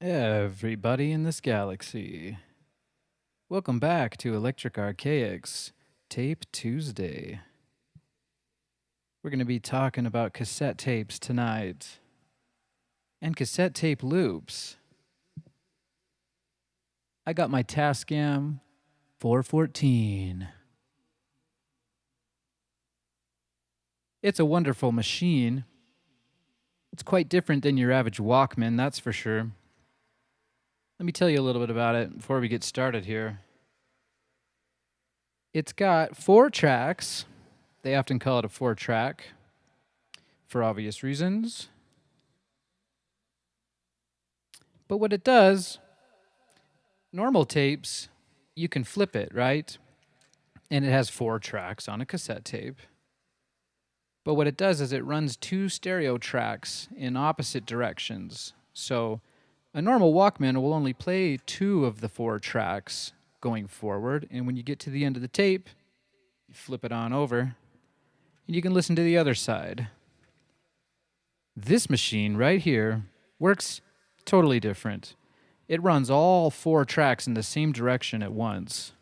Everybody in this galaxy. Welcome back to Electric Archaic's Tape Tuesday. We're going to be talking about cassette tapes tonight. And cassette tape loops. I got my Tascam 414. It's a wonderful machine. It's quite different than your average Walkman, that's for sure. Let me tell you a little bit about it before we get started here. It's got 4 tracks. They often call it a 4-track for obvious reasons. But what it does, normal tapes, you can flip it, right? And it has 4 tracks on a cassette tape. But what it does is it runs 2 stereo tracks in opposite directions. So a normal Walkman will only play 2 of the 4 tracks going forward, and when you get to the end of the tape, you flip it on over, and you can listen to the other side. This machine right here works totally different. It runs all 4 tracks in the same direction at once.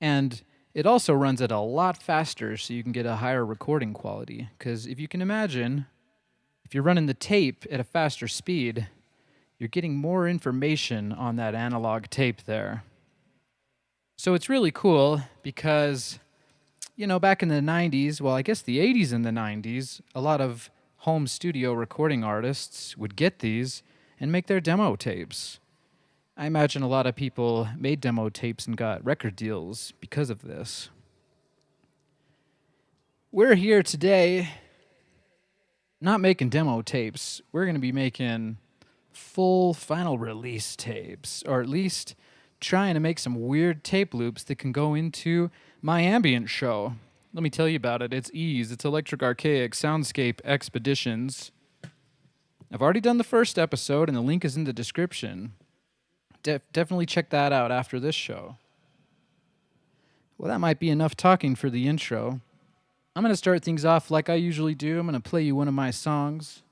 And it also runs it a lot faster so you can get a higher recording quality. Because if you can imagine, if you're running the tape at a faster speed, you're getting more information on that analog tape there. So it's really cool because, back in the 90s, well, I guess the 80s and the 90s, a lot of home studio recording artists would get these and make their demo tapes. I imagine a lot of people made demo tapes and got record deals because of this. We're here today not making demo tapes. We're going to be making full final release tapes, or at least trying to make some weird tape loops that can go into my ambient show. Let me tell you about it. It's Ease. It's Electric Archaic SOUNDSCAPE Expeditions. I've already done the first episode, and the link is in the description. Definitely check that out after this show. Well, that might be enough talking for the intro. I'm going to start things off like I usually do. I'm going to play you one of my songs.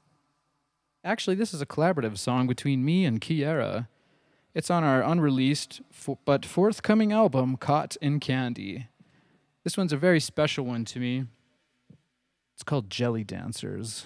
Actually, this is a collaborative song between me and Kiera. It's on our unreleased but forthcoming album, Caught in Candy. This one's a very special one to me. It's called Jelly Dancers.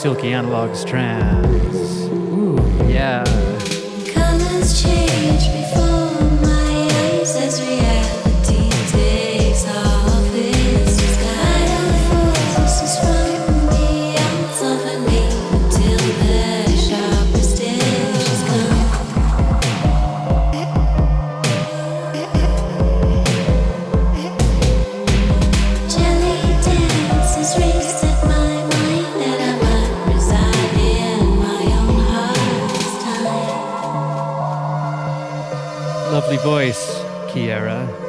silky analog strands. Ooh, yeah. lovely voice, Kiera.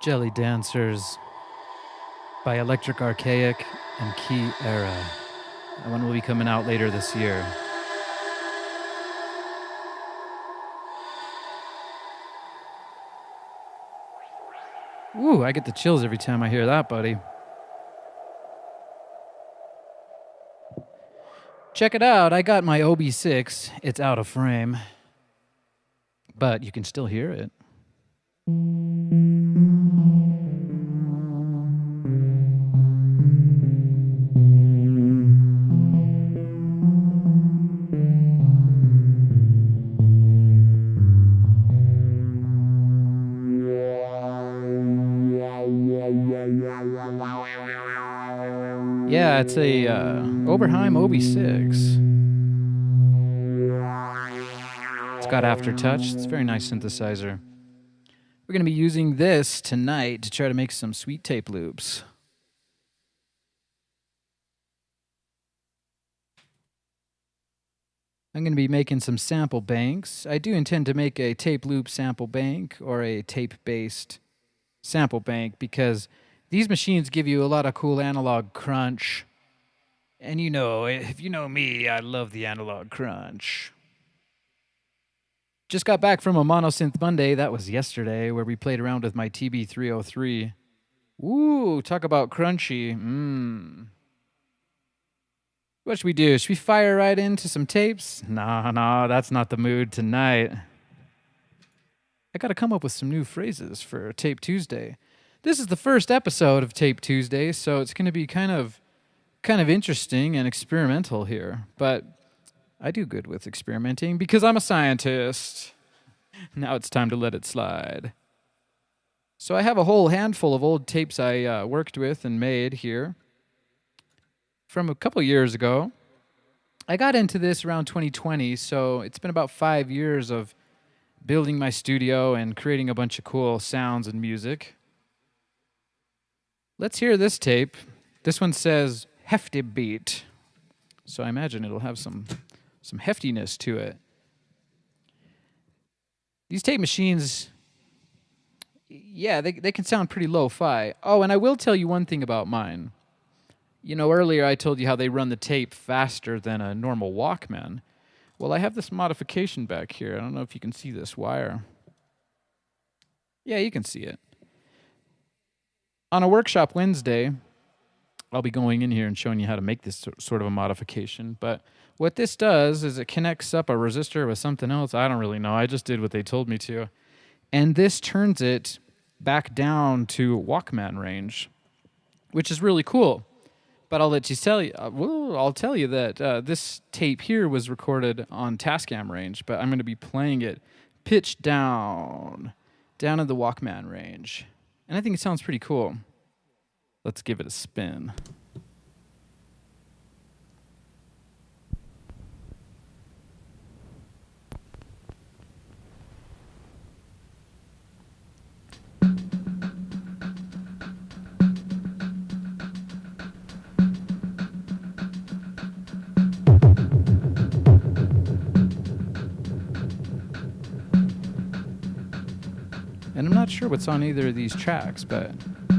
Jelly Dancers by Electric Archaic and Key Era. That one will be coming out later this year. Ooh, I get the chills every time I hear that, buddy. Check it out, I got my OB6. It's out of frame, but you can still hear it. Yeah, it's a Oberheim OB6. It's got aftertouch. It's a very nice synthesizer. We're going to be using this tonight to try to make some sweet tape loops. I'm going to be making some sample banks. I do intend to make a tape loop sample bank or a tape-based sample bank because these machines give you a lot of cool analog crunch. And you know, if you know me, I love the analog crunch. Just got back from a Mono Synth Monday, that was yesterday, where we played around with my TB-303. Ooh, talk about crunchy. What should we do? Should we fire right into some tapes? Nah, that's not the mood tonight. I gotta come up with some new phrases for Tape Tuesday. This is the first episode of Tape Tuesday, so it's going to be kind of interesting and experimental here. But I do good with experimenting because I'm a scientist. Now it's time to let it slide. So I have a whole handful of old tapes I worked with and made here from a couple years ago. I got into this around 2020, so it's been about 5 years of building my studio and creating a bunch of cool sounds and music. Let's hear this tape. This one says hefty beat, so I imagine it'll have some heftiness to it. These tape machines, yeah, they can sound pretty lo-fi. Oh, and I will tell you one thing about mine. You know, earlier I told you how they run the tape faster than a normal Walkman. Well, I have this modification back here. I don't know if you can see this wire. Yeah, you can see it. On a workshop Wednesday, I'll be going in here and showing you how to make this sort of a modification. But what this does is it connects up a resistor with something else. I don't really know. I just did what they told me to. And this turns it back down to Walkman range, which is really cool. But I'll tell you that this tape here was recorded on Tascam range, but I'm going to be playing it pitched down in the Walkman range. And I think it sounds pretty cool. Let's give it a spin. And I'm not sure what's on either of these tracks, but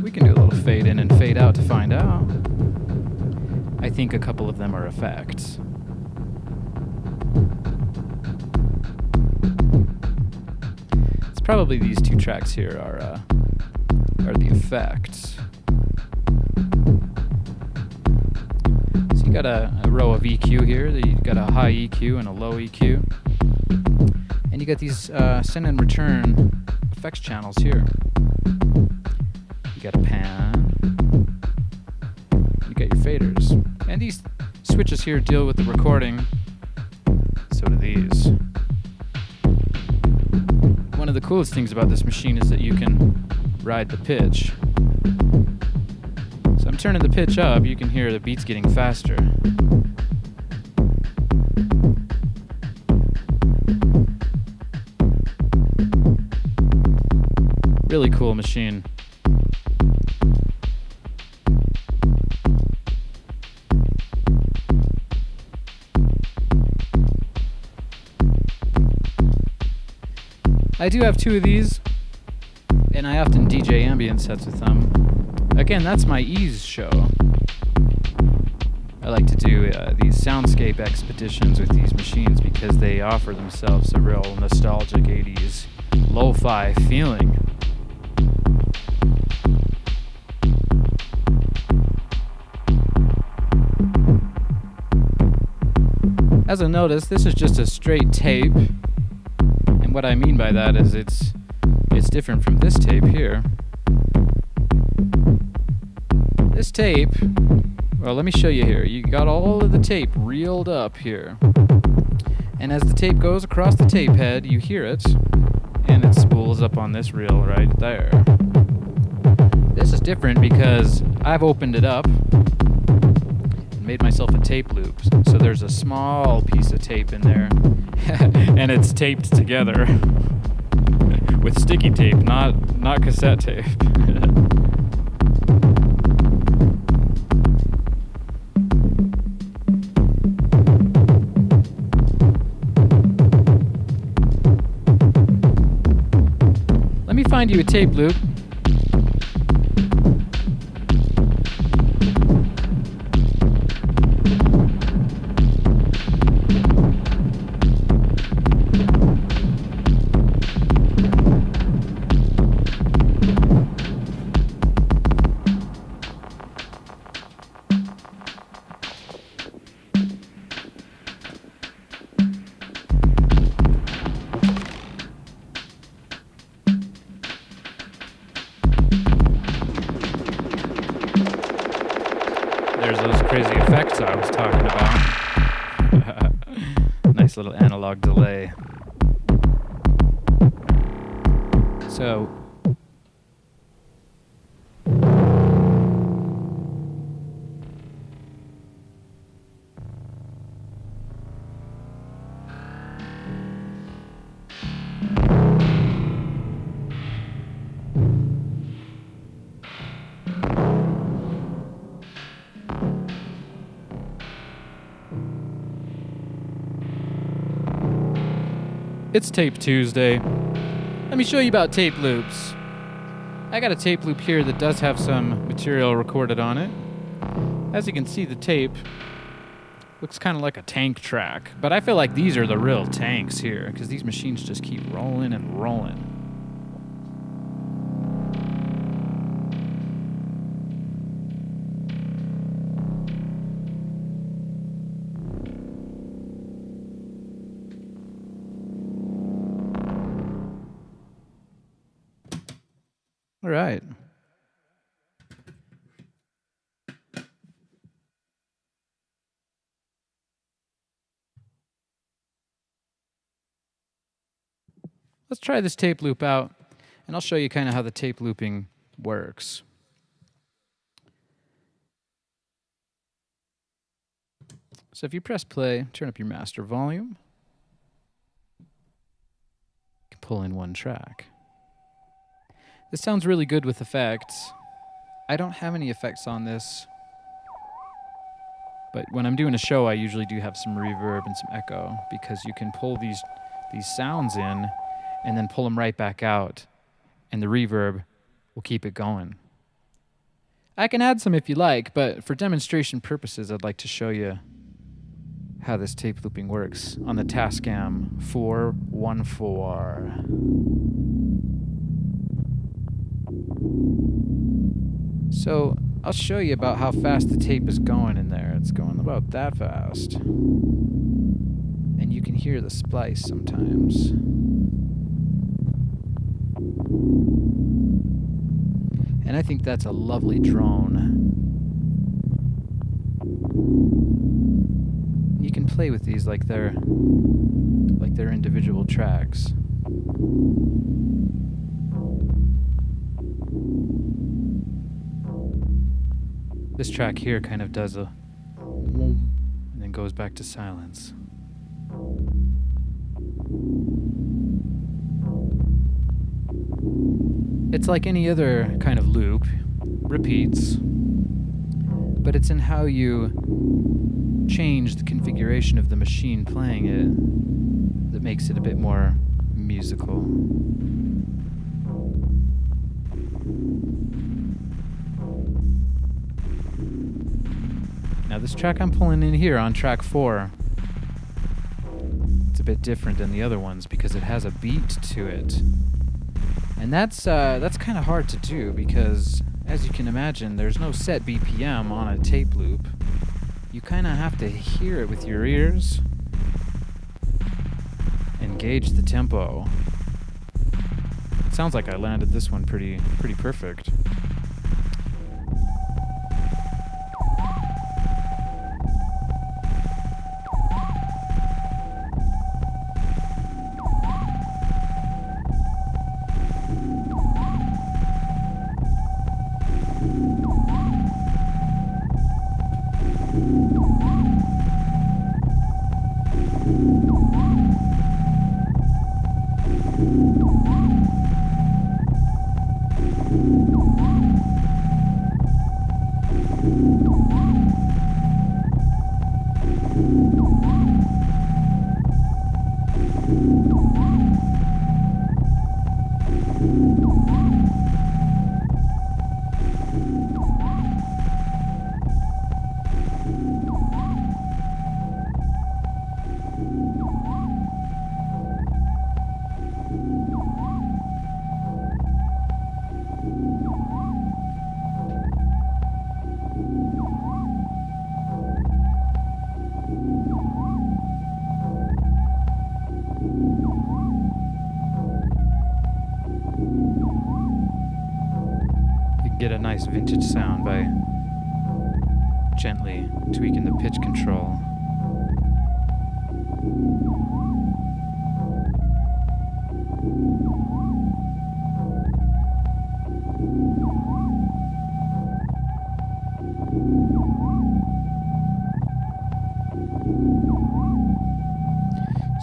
we can do a little fade in and fade out to find out. I think a couple of them are effects. It's probably these two tracks here are the effects. So you got a row of EQ here. You got a high EQ and a low EQ. And you got these send and return effects channels here. You got a pan. You got your faders. And these switches here deal with the recording. So do these. One of the coolest things about this machine is that you can ride the pitch. So I'm turning the pitch up, you can hear the beats getting faster. Really cool machine. I do have two of these, and I often DJ ambient sets with them. Again, that's my ease show. I like to do these SOUNDSCAPE expeditions with these machines because they offer themselves a real nostalgic 80s lo-fi feeling. As a notice, this is just a straight tape. And what I mean by that is it's different from this tape here. This tape, well, let me show you here. You got all of the tape reeled up here. And as the tape goes across the tape head, you hear it, and it spools up on this reel right there. This is different because I've opened it up and made myself a tape loop. So there's a small piece of tape in there, and it's taped together with sticky tape, not cassette tape. Let me find you a tape loop. There's those crazy effects I was talking about. Nice little analog delay. So, it's Tape Tuesday. Let me show you about tape loops. I got a tape loop here that does have some material recorded on it. As you can see, the tape looks kind of like a tank track, but I feel like these are the real tanks here because these machines just keep rolling and rolling. All right. Let's try this tape loop out, and I'll show you kind of how the tape looping works. So if you press play, turn up your master volume, you can pull in one track. This sounds really good with effects. I don't have any effects on this, but when I'm doing a show, I usually do have some reverb and some echo because you can pull these sounds in and then pull them right back out, and the reverb will keep it going. I can add some if you like, but for demonstration purposes, I'd like to show you how this tape looping works on the Tascam 414. So I'll show you about how fast the tape is going in there. It's going about that fast. And you can hear the splice sometimes. And I think that's a lovely drone. You can play with these like they're individual tracks. This track here kind of does a whoom and then goes back to silence. It's like any other kind of loop, repeats, but it's in how you change the configuration of the machine playing it that makes it a bit more musical. Now this track I'm pulling in here on track 4, it's a bit different than the other ones because it has a beat to it. And that's kind of hard to do because, as you can imagine, there's no set BPM on a tape loop. You kind of have to hear it with your ears and gauge the tempo. It sounds like I landed this one pretty perfect. Get a nice vintage sound by gently tweaking the pitch control.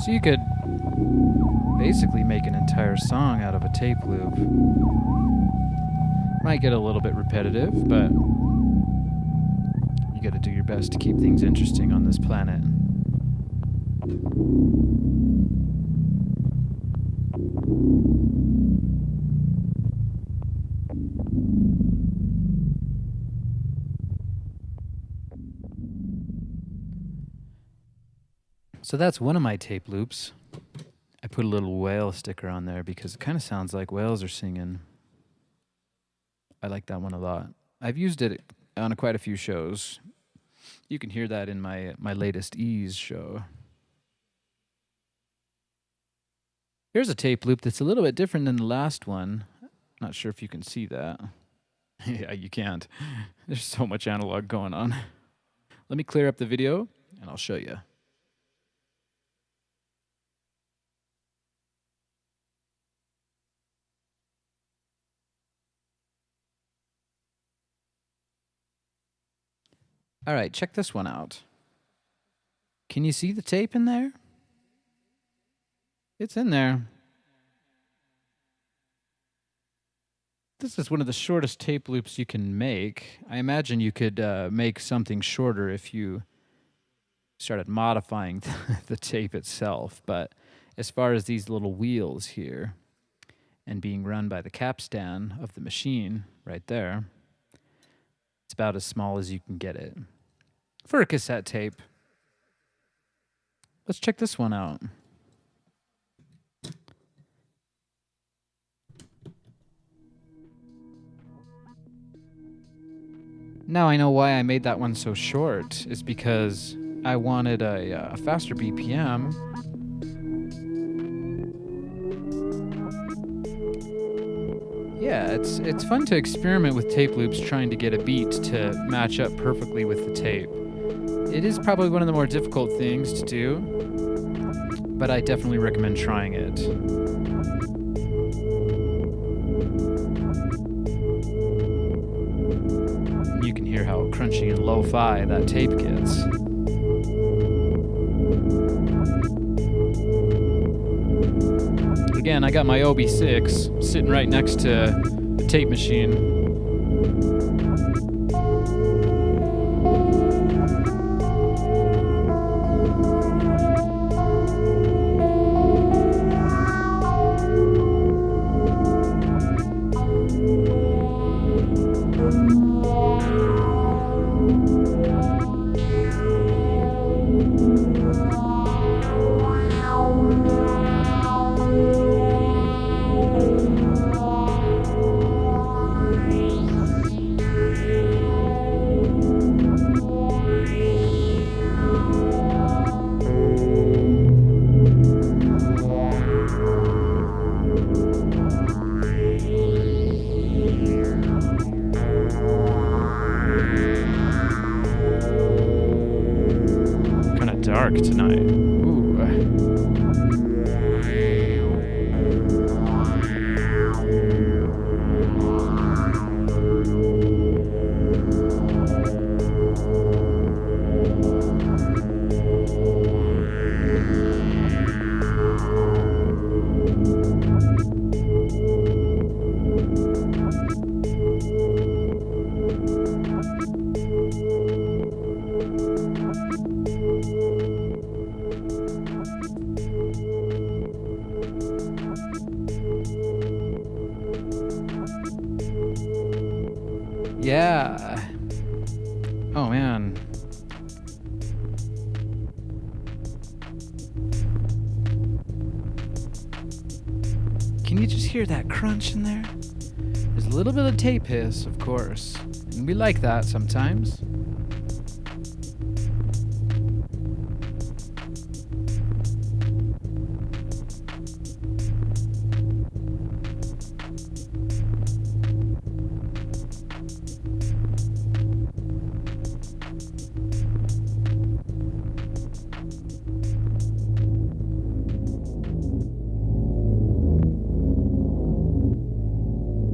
So you could basically make an entire song out of a tape loop. Might get a little bit repetitive, but you gotta do your best to keep things interesting on this planet. So that's one of my tape loops. I put a little whale sticker on there because it kind of sounds like whales are singing. I like that one a lot. I've used it on quite a few shows. You can hear that in my latest Ease show. Here's a tape loop that's a little bit different than the last one. Not sure if you can see that. Yeah, you can't. There's so much analog going on. Let me clear up the video and I'll show you. All right, check this one out. Can you see the tape in there? It's in there. This is one of the shortest tape loops you can make. I imagine you could make something shorter if you started modifying the tape itself. But as far as these little wheels here, and being run by the capstan of the machine right there. It's about as small as you can get it for a cassette tape. Let's check this one out. Now I know why I made that one so short. It's because I wanted a faster BPM. Yeah, it's fun to experiment with tape loops trying to get a beat to match up perfectly with the tape. It is probably one of the more difficult things to do, but I definitely recommend trying it. You can hear how crunchy and lo-fi that tape gets. Again, I got my OB6 sitting right next to the tape machine. Dark tonight. Ooh. Yeah. Oh, man. Can you just hear that crunch in there? There's a little bit of tape hiss, of course. And we like that sometimes.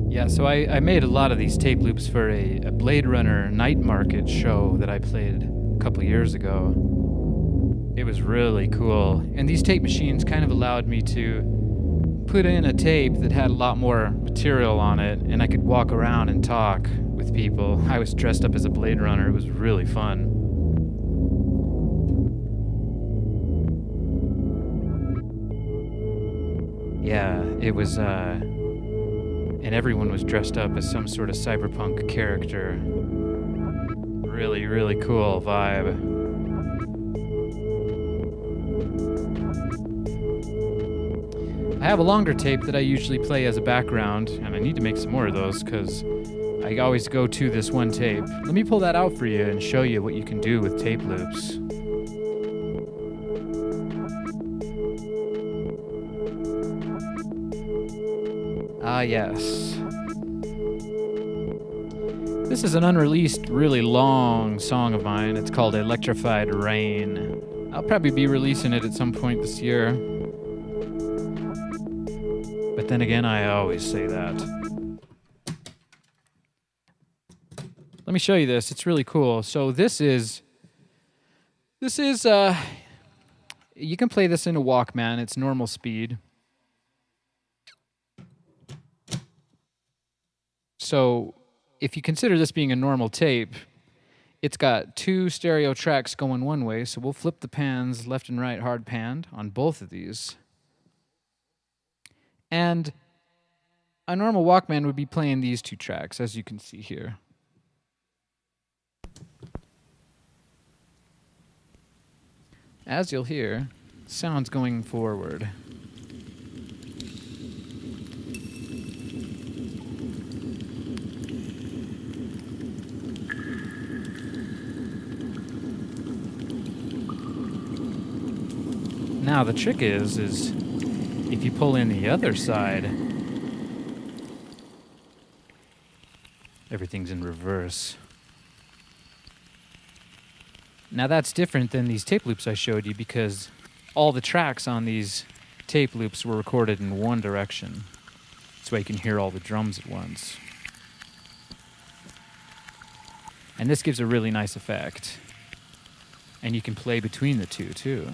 Yeah, so I made a lot of these tape loops for a Blade Runner night market show that I played a couple years ago. It was really cool. And these tape machines kind of allowed me to put in a tape that had a lot more material on it, and I could walk around and talk with people. I was dressed up as a Blade Runner. It was really fun. Yeah, it was, and everyone was dressed up as some sort of cyberpunk character. Really, really cool vibe. I have a longer tape that I usually play as a background, and I need to make some more of those because I always go to this one tape. Let me pull that out for you and show you what you can do with tape loops. Ah, yes. This is an unreleased, really long song of mine. It's called Electrified Rain. I'll probably be releasing it at some point this year. But then again, I always say that. Let me show you this. It's really cool. So this is, you can play this in a Walkman. It's normal speed. So if you consider this being a normal tape, it's got two stereo tracks going one way, so we'll flip the pans left and right hard panned on both of these. And A normal Walkman would be playing these two tracks, as you can see here. As you'll hear, sounds going forward. Now the trick is if you pull in the other side, everything's in reverse. Now that's different than these tape loops I showed you because all the tracks on these tape loops were recorded in one direction. That's why you can hear all the drums at once. And this gives a really nice effect. And you can play between the two too.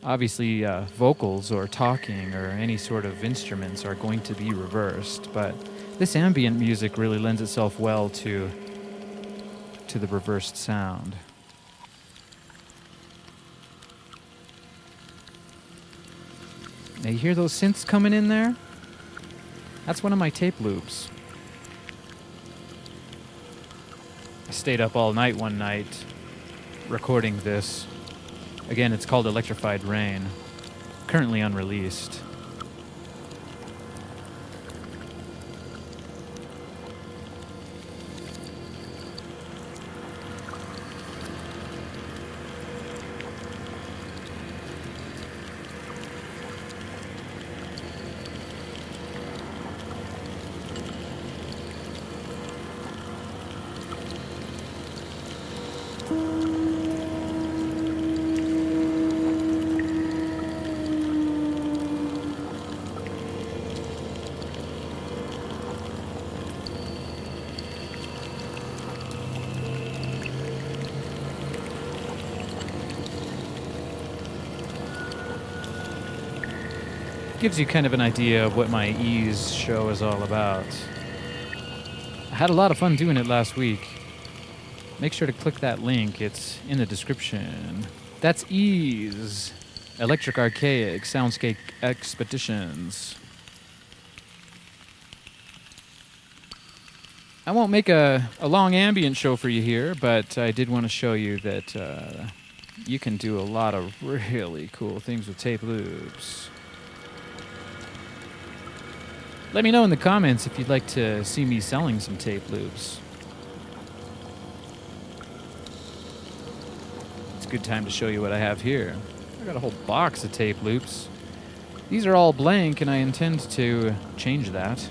Obviously, vocals or talking or any sort of instruments are going to be reversed, but this ambient music really lends itself well to the reversed sound. Now you hear those synths coming in there? That's one of my tape loops. I stayed up all night one night recording this. Again, it's called Electrified Rain, currently unreleased. Gives you kind of an idea of what my ease show is all about. I had a lot of fun doing it last week. Make sure to click that link, it's in the description. That's Ease, Electric Archaic, SoundScape Expeditions. I won't make a long ambient show for you here, but I did want to show you that you can do a lot of really cool things with tape loops. Let me know in the comments if you'd like to see me selling some tape loops. It's a good time to show you what I have here. I got a whole box of tape loops. These are all blank and I intend to change that.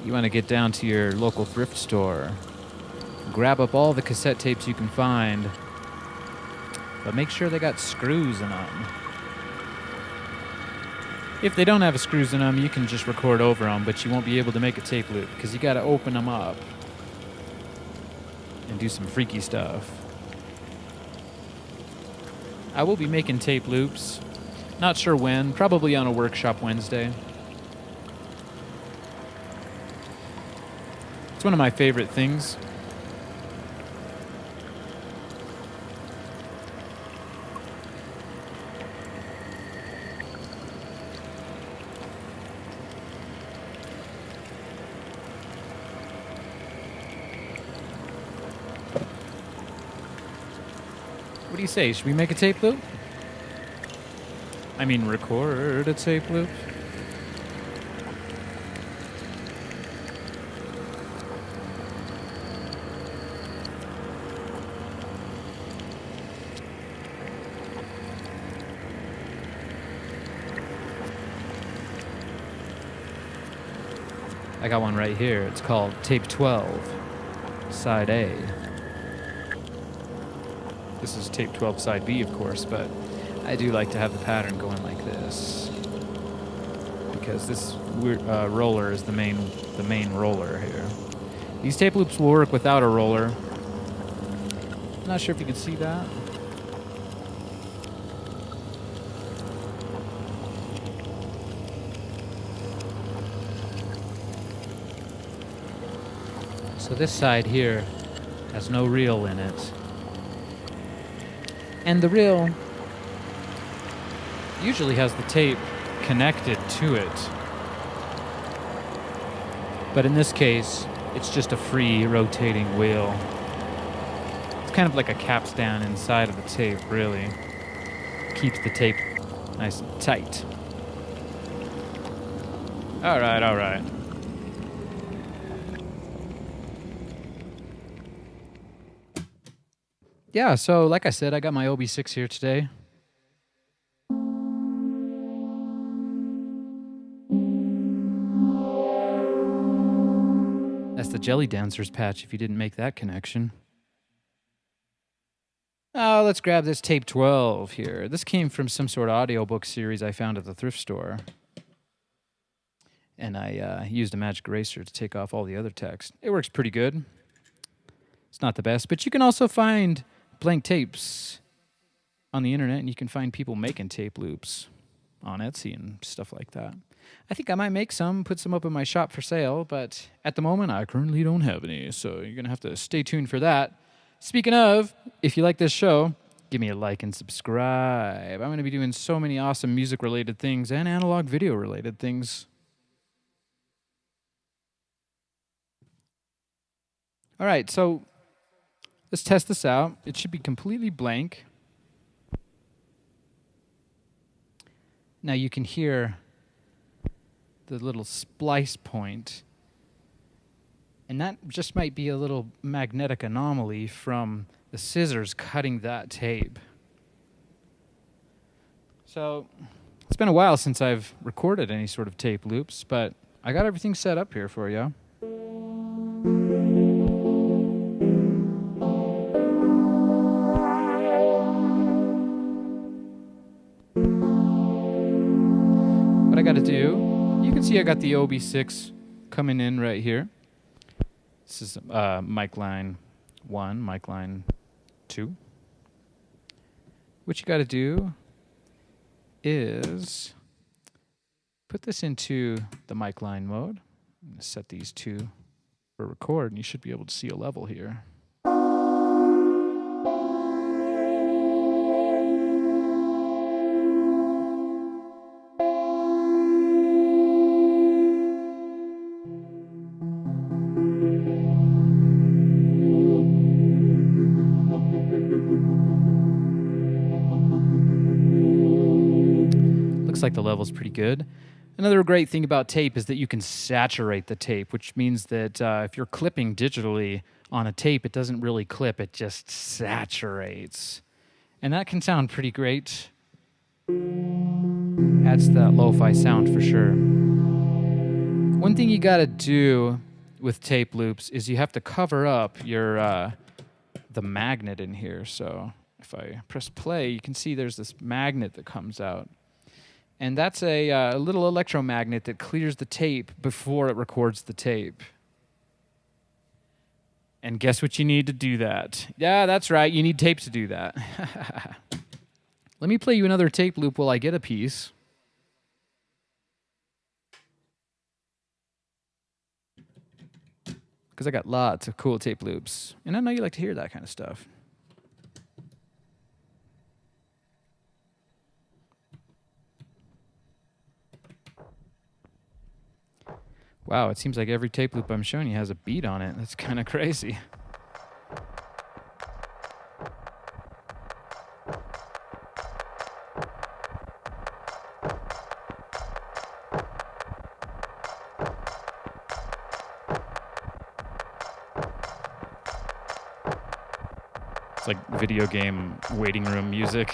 You want to get down to your local thrift store, grab up all the cassette tapes you can find, but make sure they got screws in them. If they don't have screws in them, you can just record over them, but you won't be able to make a tape loop because you got to open them up and do some freaky stuff. I will be making tape loops. Not sure when, probably on a workshop Wednesday. It's one of my favorite things. What do you say? Should we make a tape loop? I mean, record a tape loop? I got one right here. It's called Tape 12, Side A. This is Tape 12 Side B, of course, but I do like to have the pattern going like this because this roller is the main roller here. These tape loops will work without a roller. I'm not sure if you can see that. So this side here has no reel in it. And the reel usually has the tape connected to it. But in this case, it's just a free rotating wheel. It's kind of like a capstan inside of the tape, really. Keeps the tape nice and tight. All right, all right. Yeah, so like I said, I got my OB6 here today. That's the Jelly Dancers patch if you didn't make that connection. Oh, let's grab this tape 12 here. This came from some sort of audiobook series I found at the thrift store. And I used a magic eraser to take off all the other text. It works pretty good. It's not the best, but you can also find blank tapes on the internet, and you can find people making tape loops on Etsy and stuff like that. I think I might make some, put some up in my shop for sale, but at the moment I currently don't have any, so you're going to have to stay tuned for that. Speaking of, if you like this show, give me a like and subscribe. I'm going to be doing so many awesome music-related things and analog video-related things. All right, so let's test this out. It should be completely blank. Now you can hear the little splice point. And that just might be a little magnetic anomaly from the scissors cutting that tape. So it's been a while since I've recorded any sort of tape loops, but I got everything set up here for you. What I got to do, you can see I got the OB6 coming in right here. This is mic line 1, mic line 2. What you got to do is put this into the mic line mode. I'm going to set these two for record, and you should be able to see a level here. Like the level's pretty good. Another great thing about tape is that you can saturate the tape, which means that if you're clipping digitally on a tape, it doesn't really clip, it just saturates. And that can sound pretty great. Adds that lo-fi sound for sure. One thing you gotta do with tape loops is you have to cover up your the magnet in here. So if I press play, you can see there's this magnet that comes out. And that's a little electromagnet that clears the tape before it records the tape. And guess what you need to do that? Yeah, that's right. You need tape to do that. Let me play you another tape loop while I get a piece. Because I got lots of cool tape loops. And I know you like to hear that kind of stuff. Wow, it seems like every tape loop I'm showing you has a beat on it. That's kind of crazy. It's like video game waiting room music.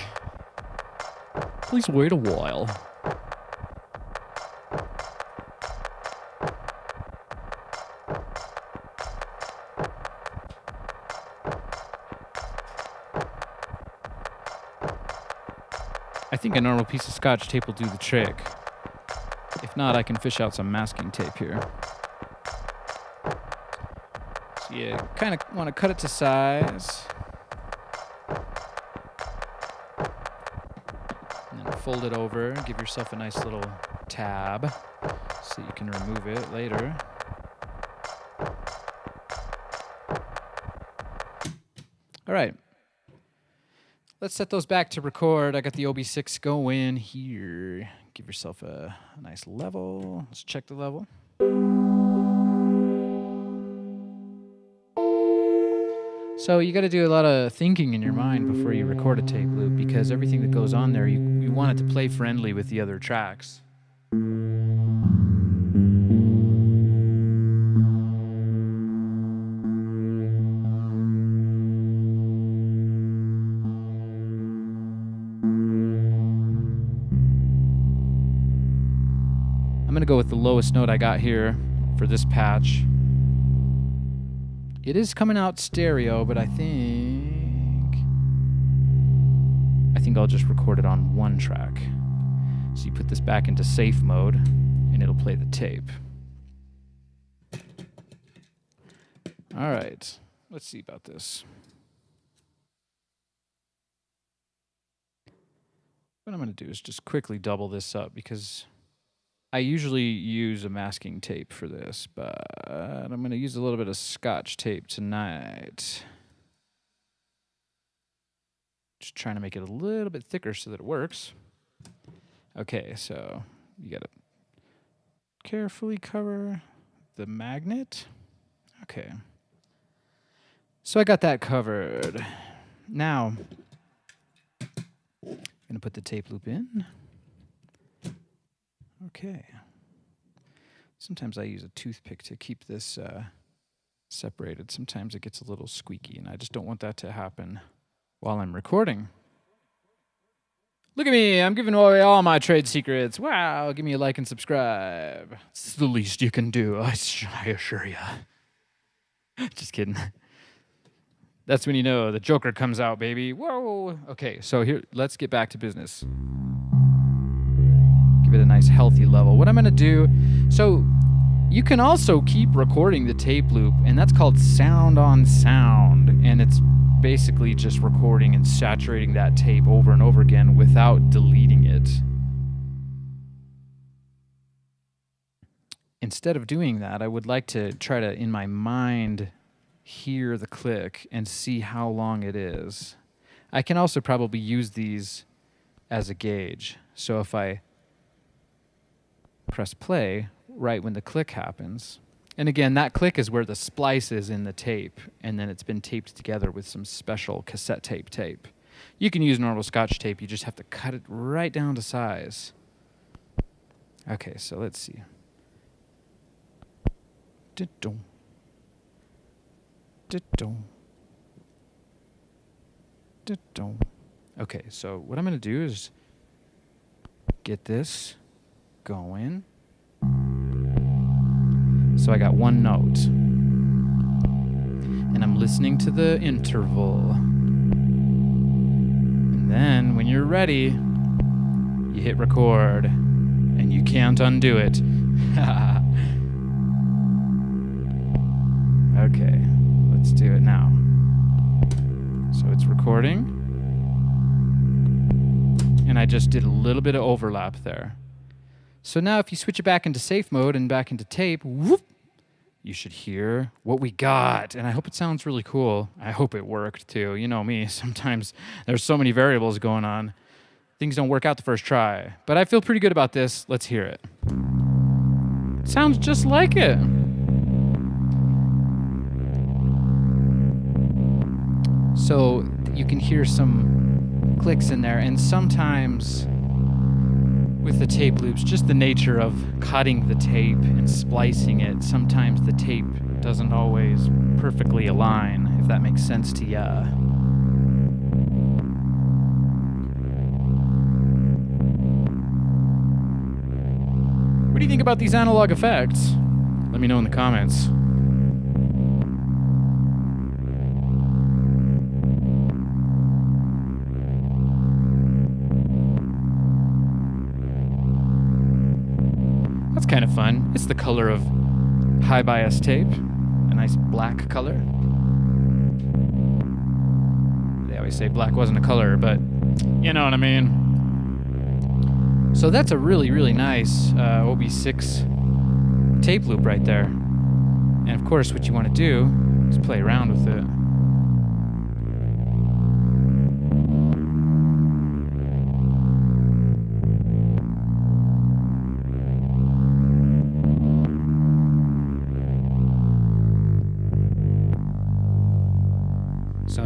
Please wait a while. I think a normal piece of Scotch tape will do the trick. If not, I can fish out some masking tape here. So you kind of want to cut it to size. And then fold it over, give yourself a nice little tab so you can remove it later. All right. Let's set those back to record. I got the OB6 going here. Give yourself a nice level. Let's check the level. So you got to do a lot of thinking in your mind before you record a tape loop, because everything that goes on there, you want it to play friendly with the other tracks. I'm going to go with the lowest note I got here for this patch. It is coming out stereo, but I think I'll just record it on one track. So you put this back into safe mode, and it'll play the tape. All right, let's see about this. What I'm going to do is just quickly double this up, because I usually use a masking tape for this, but I'm going to use a little bit of Scotch tape tonight. Just trying to make it a little bit thicker so that it works. Okay, so you got to carefully cover the magnet. Okay. So I got that covered. Now, I'm going to put the tape loop in. Okay. Sometimes I use a toothpick to keep this separated. Sometimes it gets a little squeaky, and I just don't want that to happen while I'm recording. Look at me, I'm giving away all my trade secrets. Wow, give me a like and subscribe. It's the least you can do, I assure you. Just kidding. That's when you know the Joker comes out, baby. Whoa. Okay, so here, let's get back to business. Give it a nice healthy level. What I'm going to do, so you can also keep recording the tape loop, and that's called sound on sound, and it's basically just recording and saturating that tape over and over again without deleting it. Instead of doing that, I would like to try to, in my mind, hear the click and see how long it is. I can also probably use these as a gauge. So if I press play right when the click happens, and again, that click is where the splice is in the tape, and then it's been taped together with some special cassette tape. You can use normal Scotch tape, you just have to cut it right down to size. Okay, so let's see. Okay, so what I'm going to do is get this going. So I got one note, and I'm listening to the interval. And then when you're ready, you hit record, and you can't undo it. Okay, let's do it now. So it's recording, and I just did a little bit of overlap there. So now if you switch it back into safe mode and back into tape, whoop, you should hear what we got. And I hope it sounds really cool. I hope it worked too. You know me, sometimes there's so many variables going on. Things don't work out the first try. But I feel pretty good about this. Let's hear it. Sounds just like it. So you can hear some clicks in there, and sometimes with the tape loops, just the nature of cutting the tape and splicing it, sometimes the tape doesn't always perfectly align, if that makes sense to ya. What do you think about these analog effects? Let me know in the comments. That's kind of fun. It's the color of high bias tape, a nice black color. They always say black wasn't a color, but you know what I mean. So that's a really, really nice OB6 tape loop right there. And of course, what you want to do is play around with it.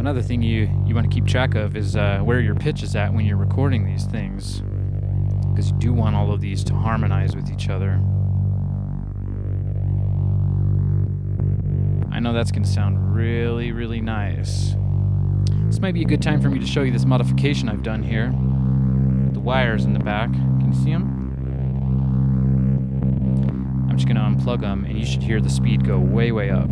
Another thing you want to keep track of is where your pitch is at when you're recording these things, because you do want all of these to harmonize with each other. I know that's going to sound really, really nice. This might be a good time for me to show you this modification I've done here. The wires in the back, can you see them? I'm just going to unplug them, and you should hear the speed go way, way up.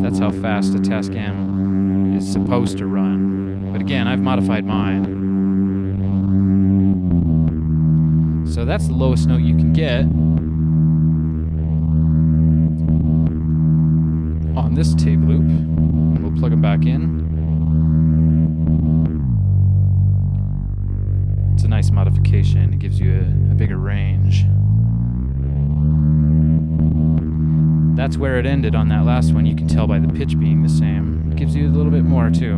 That's how fast a Tascam is supposed to run. But again, I've modified mine. So that's the lowest note you can get on this tape loop. We'll plug them back in. It's a nice modification. It gives you a bigger range. That's where it ended on that last one. You can tell by the pitch being the same. It gives you a little bit more too.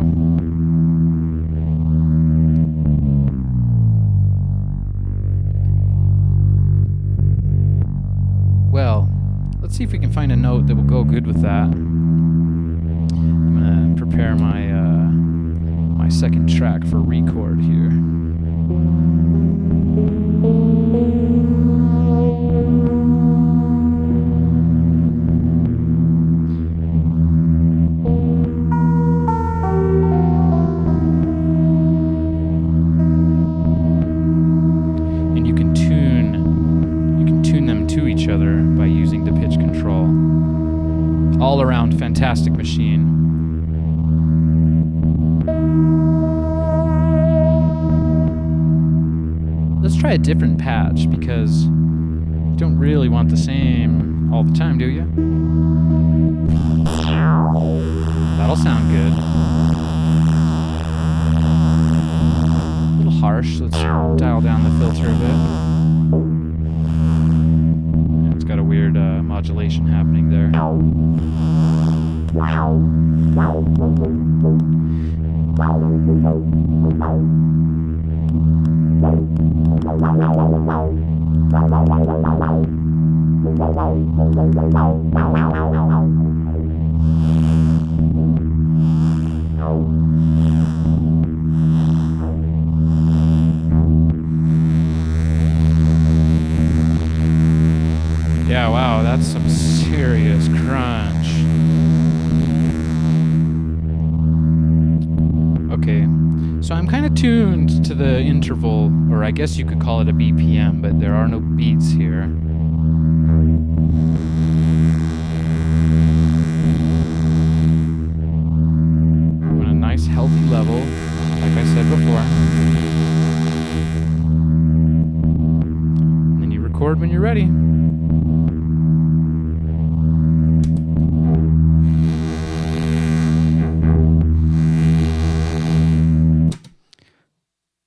Well, let's see if we can find a note that will go good with that. I'm gonna prepare my my second track for record here. All-around fantastic machine. Let's try a different patch, because you don't really want the same all the time, do you? That'll sound good. A little harsh. Let's dial down the filter a bit. It's got a weird modulation happening there. Yeah, wow, that's some serious crunch. Okay, so I'm kind of tuned to the interval, or I guess you could call it a BPM, but there are no beats here. I'm on a nice healthy level, like I said before. And then you record when you're ready.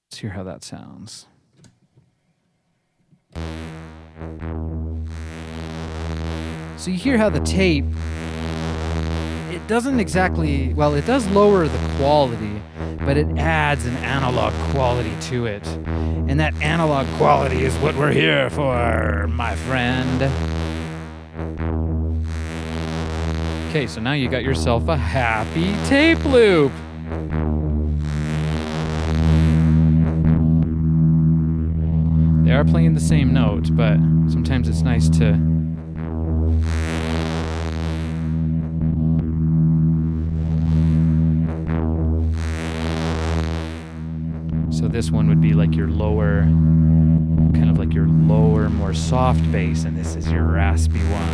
Let's hear how that sounds. So you hear how the tape, it doesn't exactly, well, it does lower the quality, but it adds an analog quality to it. And that analog quality is what we're here for, my friend. Okay, so now you got yourself a happy tape loop. They are playing the same note, but sometimes it's nice to so this one would be like your lower, kind of like your lower, more soft bass, and this is your raspy one.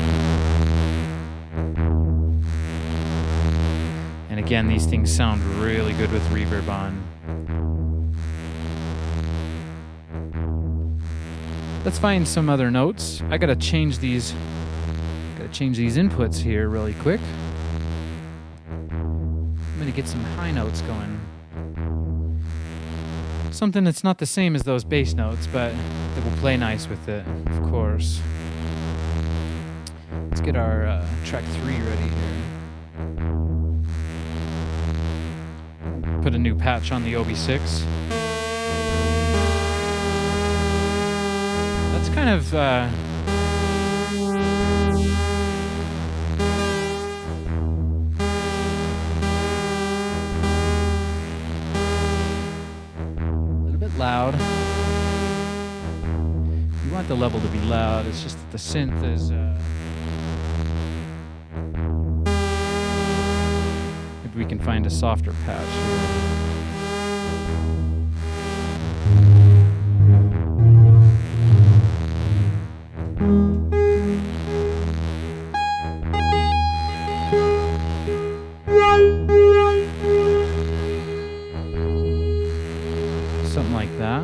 And again, these things sound really good with reverb on. Let's find some other notes. I gotta change these inputs here really quick. I'm gonna get some high notes going. Something that's not the same as those bass notes, but that will play nice with it, of course. Let's get our track 3 ready here. Put a new patch on the OB6. That's kind of loud. You want the level to be loud, it's just that the synth is... maybe we can find a softer patch here. Something like that.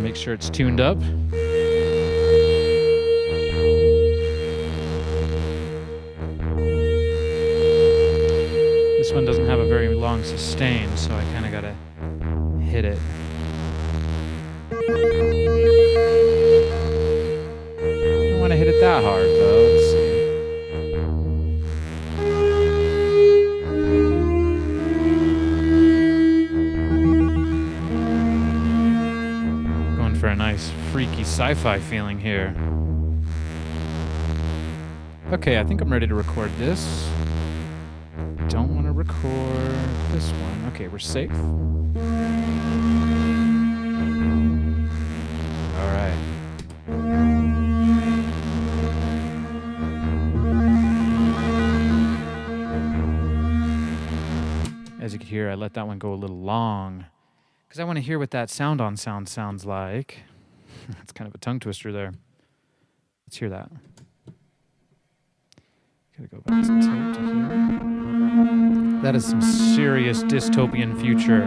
Make sure it's tuned up. This one doesn't have a very long sustain, so I kind of gotta hit it. Don't want to hit it that hard, though. Let's see. Going for a nice, freaky sci-fi feeling here. Okay, I think I'm ready to record this. Don't want to record this one. Okay, we're safe. All right. As you can hear, I let that one go a little long because I want to hear what that sound on sound sounds like. That's kind of a tongue twister there. Let's hear that. Gotta go back to tape to here. That is some serious dystopian future.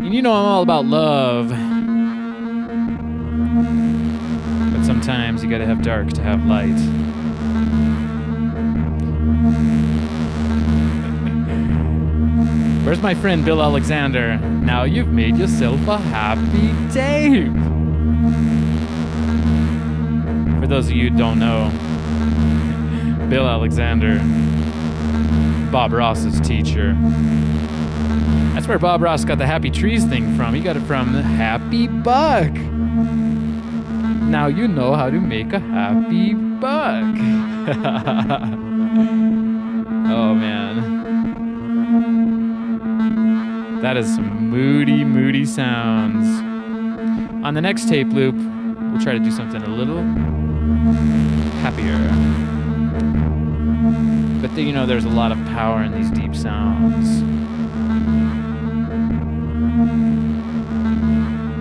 And you know I'm all about love. But sometimes you gotta have dark to have light. Where's my friend Bill Alexander? Now you've made yourself a happy tape. For those of you who don't know, Bill Alexander, Bob Ross's teacher. That's where Bob Ross got the Happy Trees thing from. He got it from the Happy Buck. Now you know how to make a happy buck. Oh man. That is some moody, moody sounds. On the next tape loop, we'll try to do something a little happier. But you know, there's a lot of power in these deep sounds.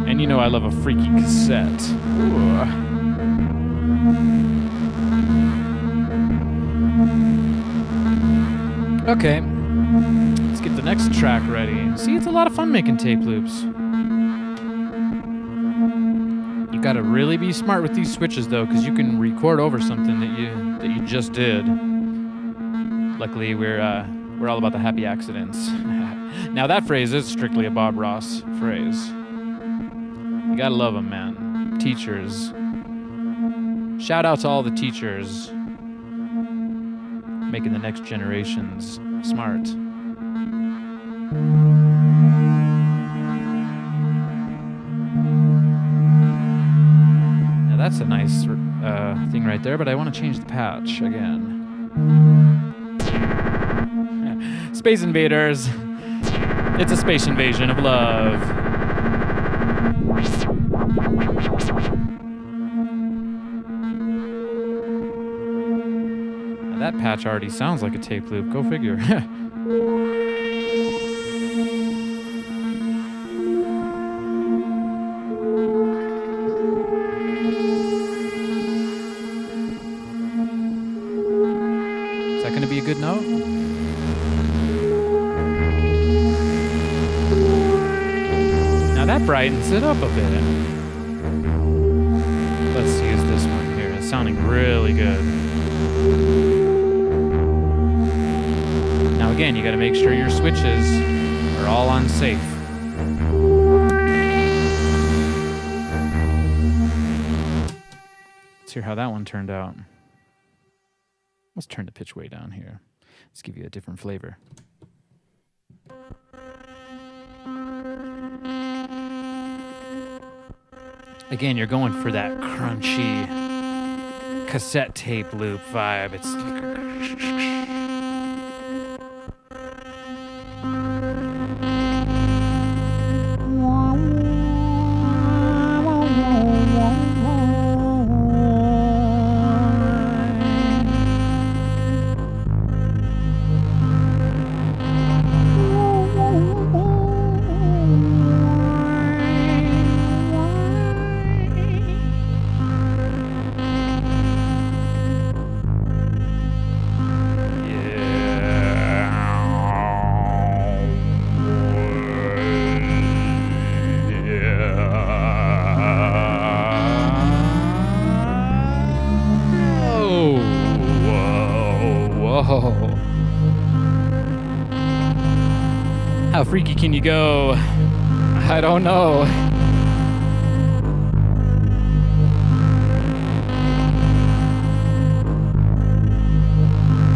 And you know I love a freaky cassette. Ooh. Okay, let's get the next track ready. See, it's a lot of fun making tape loops. You gotta really be smart with these switches though, because you can record over something that you just did. Luckily, we're all about the happy accidents. Now that phrase is strictly a Bob Ross phrase. You gotta love them, man. Teachers. Shout out to all the teachers making the next generations smart. Now that's a nice thing right there, but I want to change the patch again. Space Invaders. It's a space invasion of love. Now that patch already sounds like a tape loop. Go figure. Is that going to be a good note? Now that brightens it up a bit. Let's use this one here. It's sounding really good. Now again, you got to make sure your switches are all on safe. Let's Let's hear how that one turned out. Let's turn the pitch way down here. Let's give you a different flavor. Again, you're going for that crunchy cassette tape loop vibe. It's how freaky can you go? I don't know.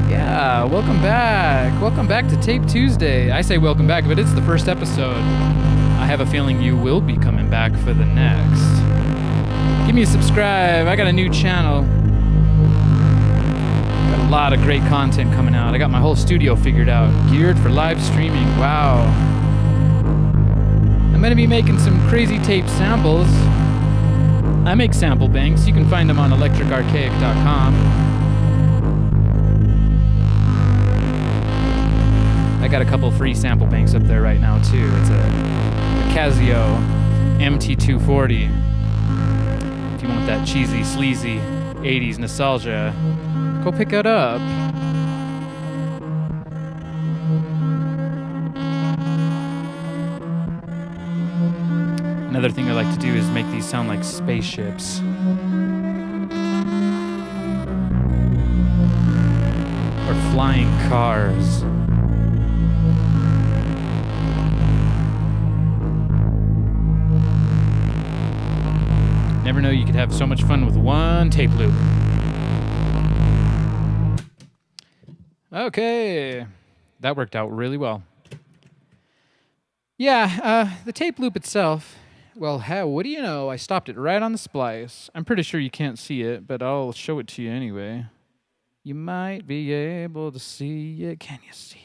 Yeah, welcome back. Welcome back to Tape Tuesday. I say welcome back, but it's the first episode. I have a feeling you will be coming back for the next. Give me a subscribe. I got a new channel. Got a lot of great content coming out. I got my whole studio figured out, geared for live streaming. Wow. I'm going to be making some crazy tape samples. I make sample banks. You can find them on electricarchaic.com. I got a couple free sample banks up there right now too. It's a Casio MT240. If you want that cheesy, sleazy 80s nostalgia, go pick it up. Another thing I like to do is make these sound like spaceships. Or flying cars. Never know you could have so much fun with one tape loop. Okay, that worked out really well. Yeah, the tape loop itself, well, what do you know? I stopped it right on the splice. I'm pretty sure you can't see it, but I'll show it to you anyway. You might be able to see it. Can you see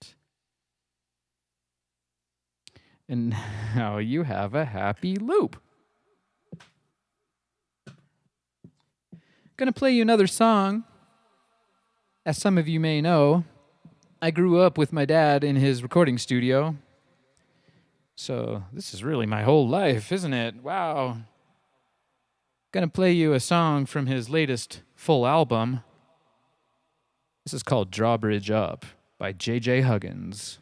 it? And now you have a happy loop. Gonna play you another song. As some of you may know, I grew up with my dad in his recording studio. So this is really my whole life, isn't it? Wow. Gonna play you a song from his latest full album. This is called Drawbridge Up by J.J. Huggins.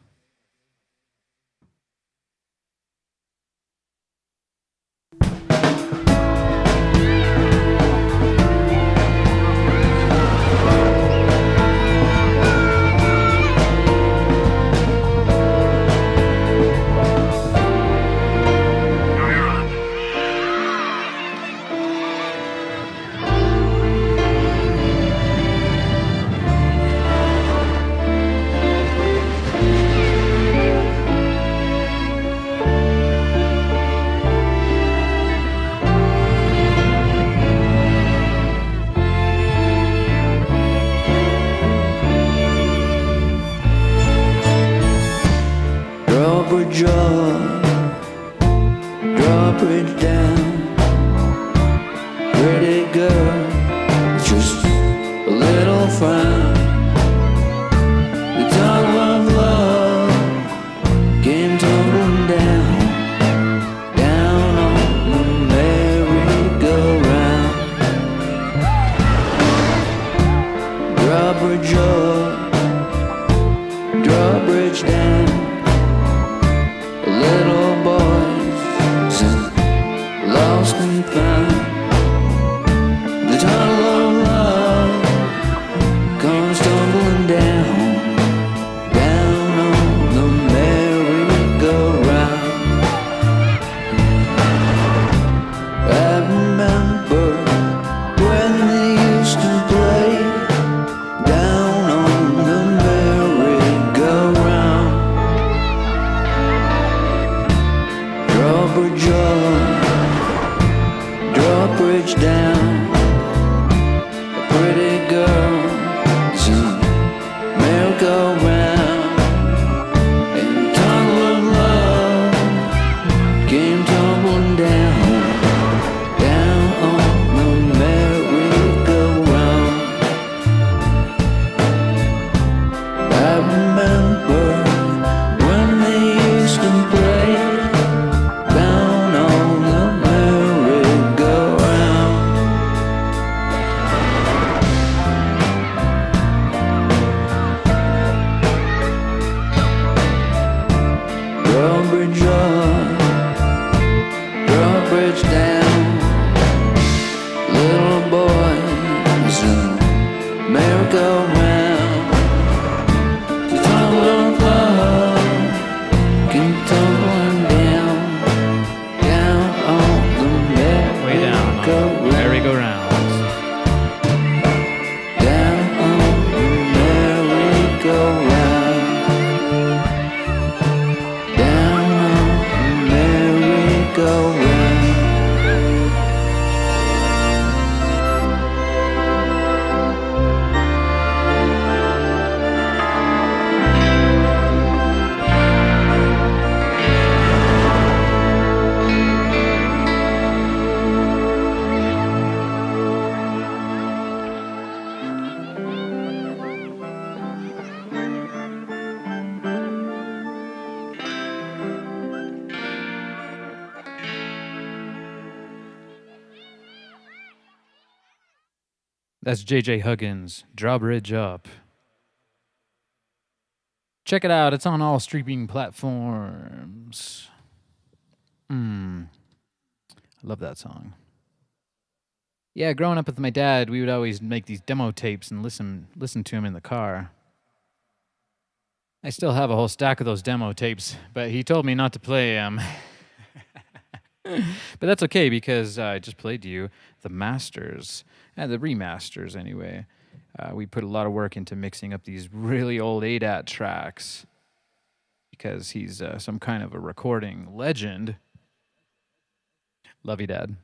Drawbridge up, drawbridge down. Pretty girl, it's just a little frown. The tunnel of love came tumbling down, down on the merry-go-round. Drawbridge up, drawbridge down. Little boys and lost and found. The tunnel of love comes tumbling down, down on the merry-go-round. I remember church down. Little boys in merry-go-round. The tunnel of love can tumbling down, down on the Way down on the merry-go-rounds. down on the merry-go-round, down on the merry-go-round. That's J.J. Huggins, Drawbridge Up. Check it out. It's on all streaming platforms. I love that song. Yeah, growing up with my dad, we would always make these demo tapes and listen to him in the car. I still have a whole stack of those demo tapes, but he told me not to play them. But that's okay because I just played to you the masters, and the remasters anyway. We put a lot of work into mixing up these really old ADAT tracks because he's some kind of a recording legend. Love you, Dad.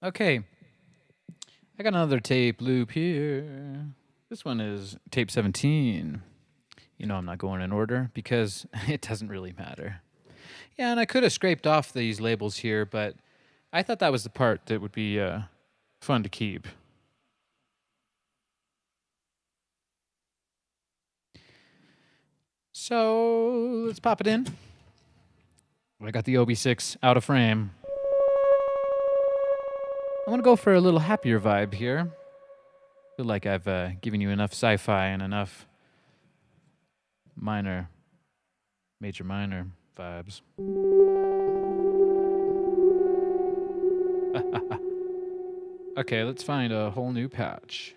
Okay. I got another tape loop here. This one is tape 17. You know I'm not going in order because it doesn't really matter. Yeah, and I could have scraped off these labels here, but I thought that was the part that would be fun to keep. So let's pop it in. I got the OB6 out of frame. I want to go for a little happier vibe here. Feel like I've given you enough sci-fi and enough major minor vibes. Okay, let's find a whole new patch.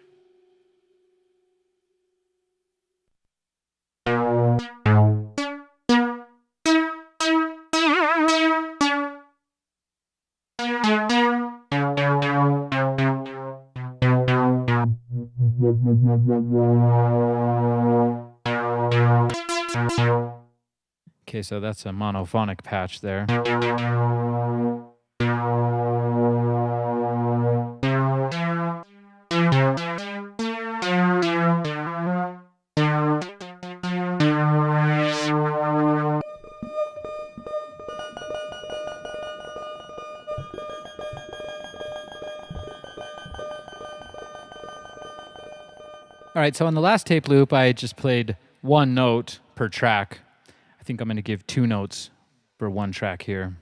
Okay, so that's a monophonic patch there. All right, so on the last tape loop, I just played one note per track. I think I'm going to give 2 notes for one track here.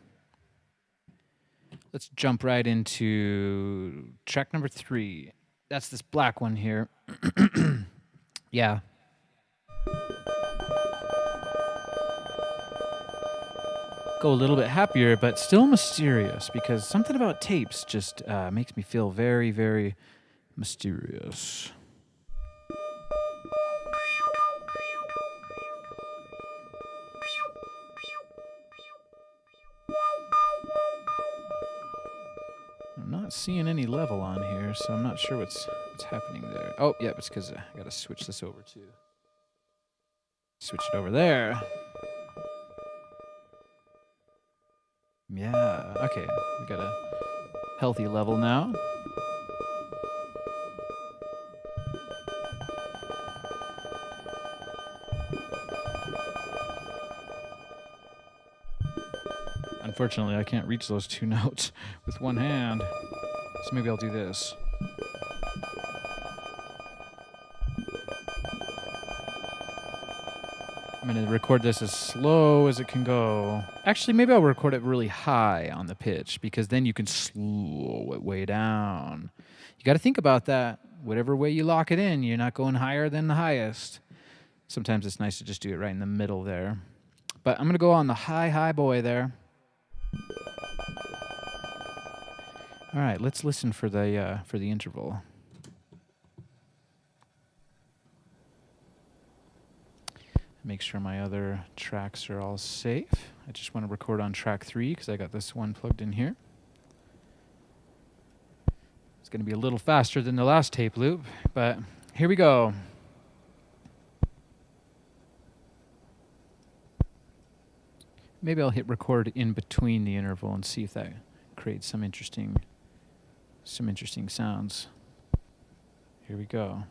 Let's jump right into track number 3. That's this black one here. Yeah. Go a little bit happier, but still mysterious, because something about tapes just makes me feel very, very mysterious. I'm not seeing any level on here, so I'm not sure what's happening there. Oh, yeah, it's because I got to switch this over too. Switch it over there. Yeah, okay. We got a healthy level now. Unfortunately, I can't reach those 2 notes with one hand, so maybe I'll do this. I'm going to record this as slow as it can go. Actually, maybe I'll record it really high on the pitch, because then you can slow it way down. You got to think about that. Whatever way you lock it in, you're not going higher than the highest. Sometimes it's nice to just do it right in the middle there. But I'm going to go on the high boy there. All right, let's listen for the interval. Make sure my other tracks are all safe. I just want to record on track 3 because I got this one plugged in here. It's going to be a little faster than the last tape loop, but here we go. Maybe I'll hit record in between the interval and see if that creates some interesting sounds. Here we go.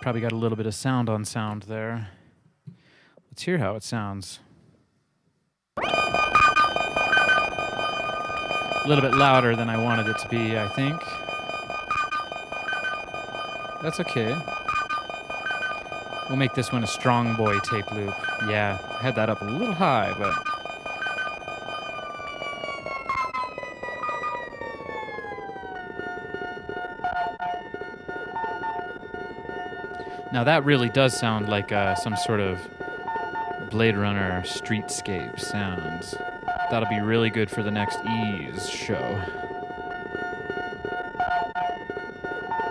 Probably got a little bit of sound on sound there. Let's hear how it sounds. A little bit louder than I wanted it to be, I think. That's okay. We'll make this one a strong boy tape loop. Yeah, I had that up a little high, but... Now that really does sound like some sort of Blade Runner streetscape sounds. That'll be really good for the next Ease show.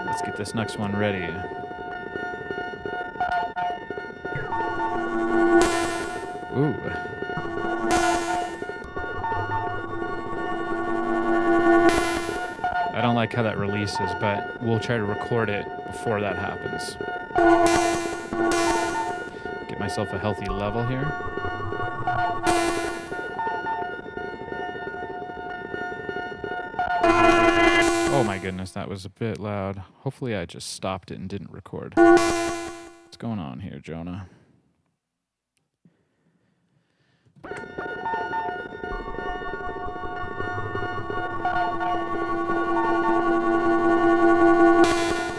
Let's get this next one ready. Ooh. I don't like how that releases, but we'll try to record it before that happens. Get myself a healthy level here. Oh my goodness, that was a bit loud. Hopefully I just stopped it and didn't record. What's going on here, Jonah?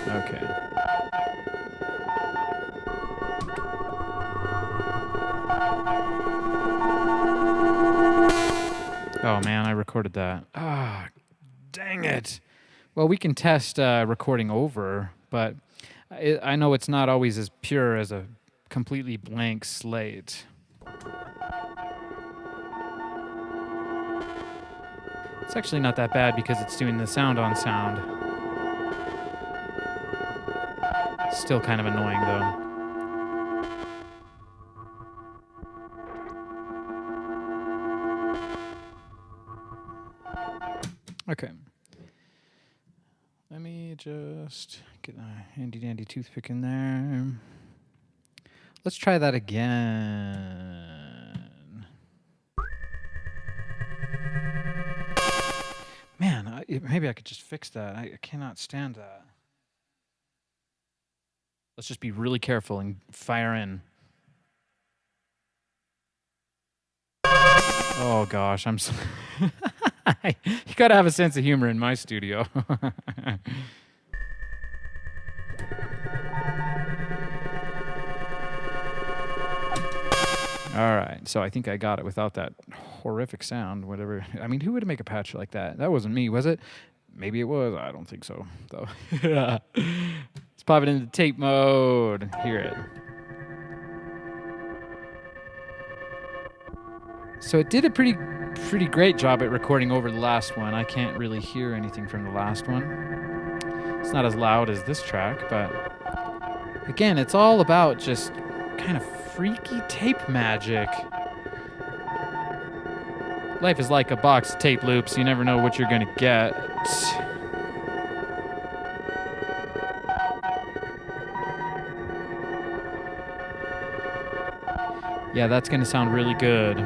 Okay. Oh man, I recorded that. Ah, dang it. Well, we can test recording over, but I know it's not always as pure as a completely blank slate. It's actually not that bad because it's doing the sound on sound. Still kind of annoying though. Okay. Let me just get a handy dandy toothpick in there. Let's try that again. Man, maybe I could just fix that. I cannot stand that. Let's just be really careful and fire in. Oh gosh, I'm so you gotta have a sense of humor in my studio. All right, so I think I got it without that horrific sound, whatever. I mean, who would make a patch like that? That wasn't me, was it? Maybe it was. I don't think so, though. Let's pop it into tape mode. Hear it. So it did a pretty great job at recording over the last one. I can't really hear anything from the last one. It's not as loud as this track, but again, it's all about just kind of freaky tape magic. Life is like a box of tape loops. You never know what you're gonna get. Yeah, that's gonna sound really good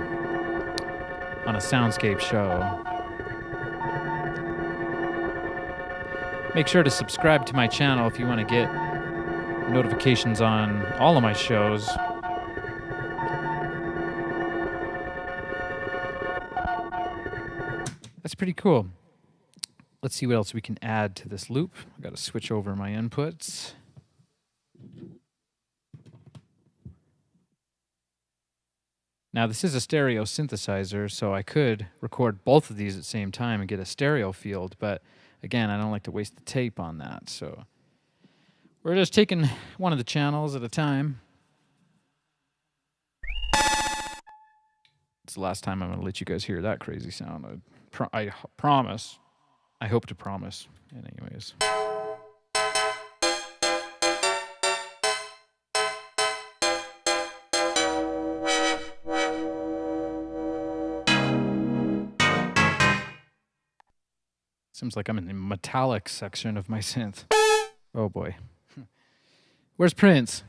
on a SOUNDSCAPE show. Make sure to subscribe to my channel if you want to get notifications on all of my shows. That's pretty cool. Let's see what else we can add to this loop. I've got to switch over my inputs. Now, this is a stereo synthesizer, so I could record both of these at the same time and get a stereo field, but again, I don't like to waste the tape on that, so we're just taking one of the channels at a time. It's the last time I'm going to let you guys hear that crazy sound. I promise. I hope to promise. And anyways. Seems like I'm in the metallic section of my synth. Oh boy. Where's Prince?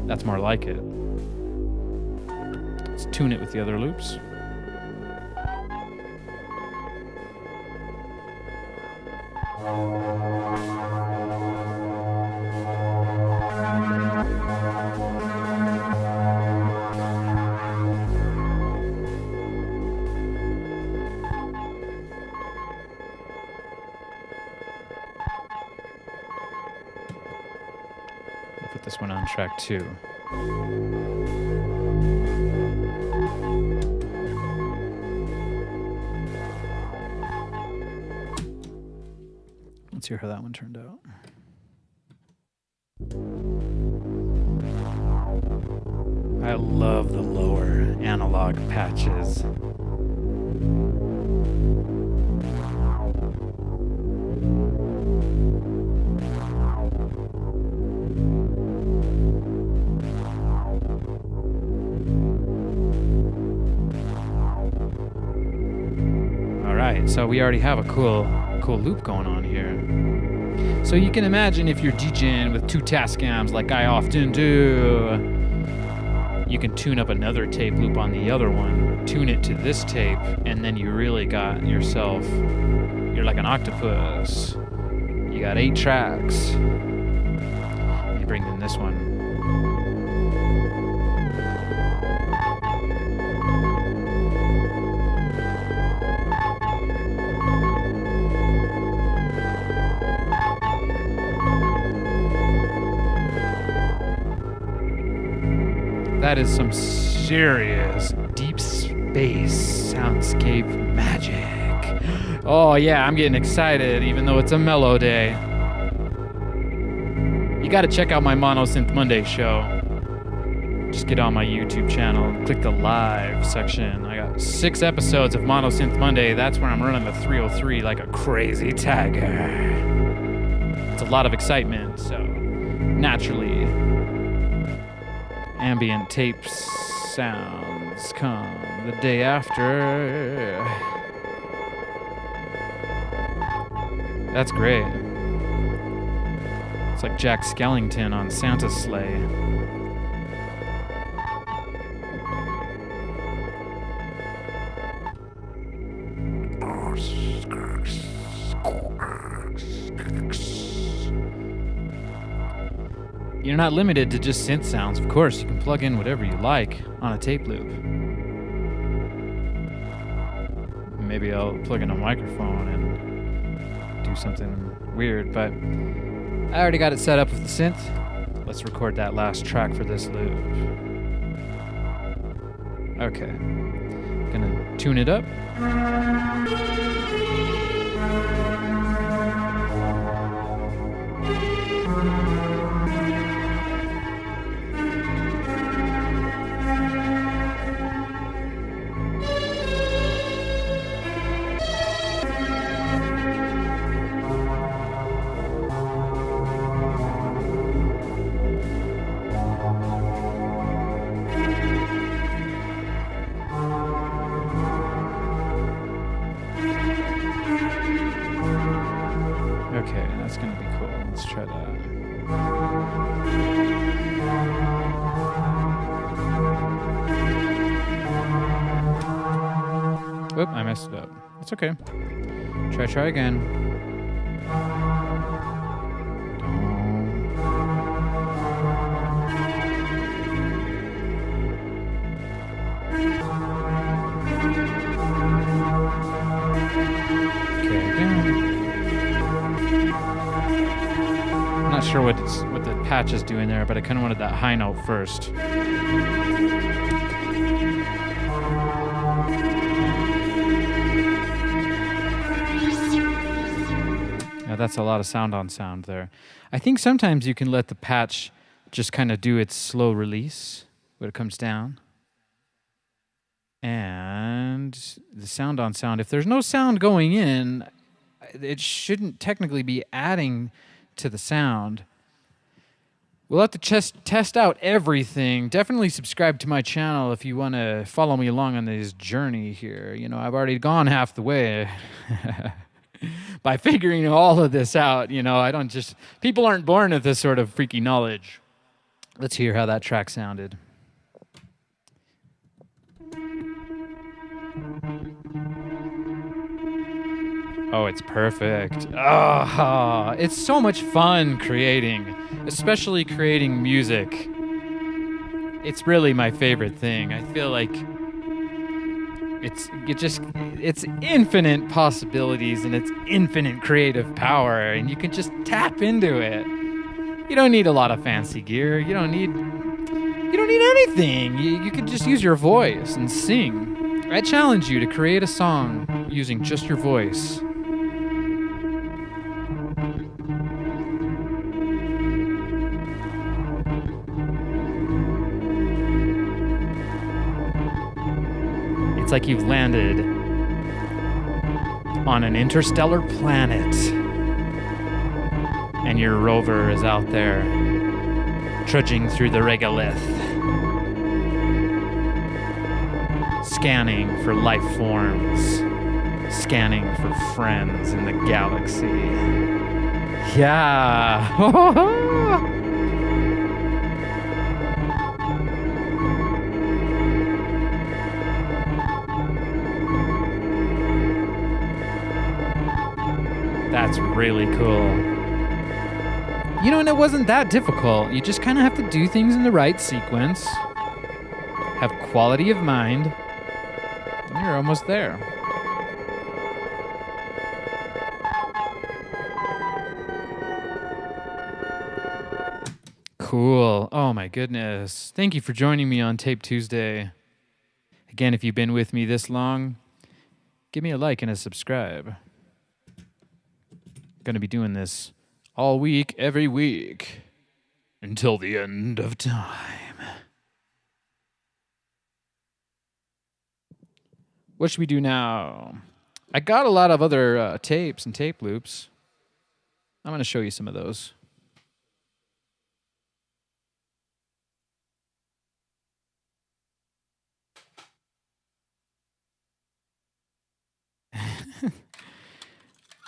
That's more like it. Let's tune it with the other loops. Put this one on track 2. Let's hear how that one turned out. I love the lower analog patches. So we already have a cool loop going on here. So you can imagine if you're DJing with 2 Tascams like I often do, you can tune up another tape loop on the other one, tune it to this tape, and then you really got yourself, you're like an octopus. You got 8 tracks. You bring in this one. That is some serious deep space soundscape magic. Oh yeah, I'm getting excited even though it's a mellow day. You gotta check out my Mono Synth Monday show. Just get on my YouTube channel, click the live section. I got 6 episodes of Mono Synth Monday. That's where I'm running the 303 like a crazy tiger. It's a lot of excitement, so naturally ambient tape sounds come the day after. That's great. It's like Jack Skellington on Santa's sleigh. You're not limited to just synth sounds, of course. You can plug in whatever you like on a tape loop. Maybe I'll plug in a microphone and do something weird, but I already got it set up with the synth. Let's record that last track for this loop. Okay. Gonna tune it up. Okay, that's gonna be cool. Let's try that. Oop, I messed it up. It's okay. Try again. Okay, again. sure what the patch is doing there, but I kind of wanted that high note first. Now that's a lot of sound on sound there. I think sometimes you can let the patch just kind of do its slow release when it comes down. And the sound on sound, if there's no sound going in, it shouldn't technically be adding to the sound. We'll have to test out everything. Definitely subscribe to my channel if you want to follow me along on this journey here. You know, I've already gone half the way by figuring all of this out. You know, people aren't born with this sort of freaky knowledge. Let's hear how that track sounded. Oh, it's perfect. Oh, it's so much fun creating, especially creating music. It's really my favorite thing. I feel like it's infinite possibilities and it's infinite creative power, and you can just tap into it. You don't need a lot of fancy gear. You don't need anything. You can just use your voice and sing. I challenge you to create a song using just your voice. It's like you've landed on an interstellar planet, and your rover is out there trudging through the regolith, scanning for life forms, scanning for friends in the galaxy. Yeah. That's really cool. You know, and it wasn't that difficult. You just kind of have to do things in the right sequence, have quality of mind, and you're almost there. Cool. Oh my goodness. Thank you for joining me on Tape Tuesday. Again, if you've been with me this long, give me a like and a subscribe. Going to be doing this all week, every week, until the end of time. What should we do now? I got a lot of other tapes and tape loops. I'm going to show you some of those.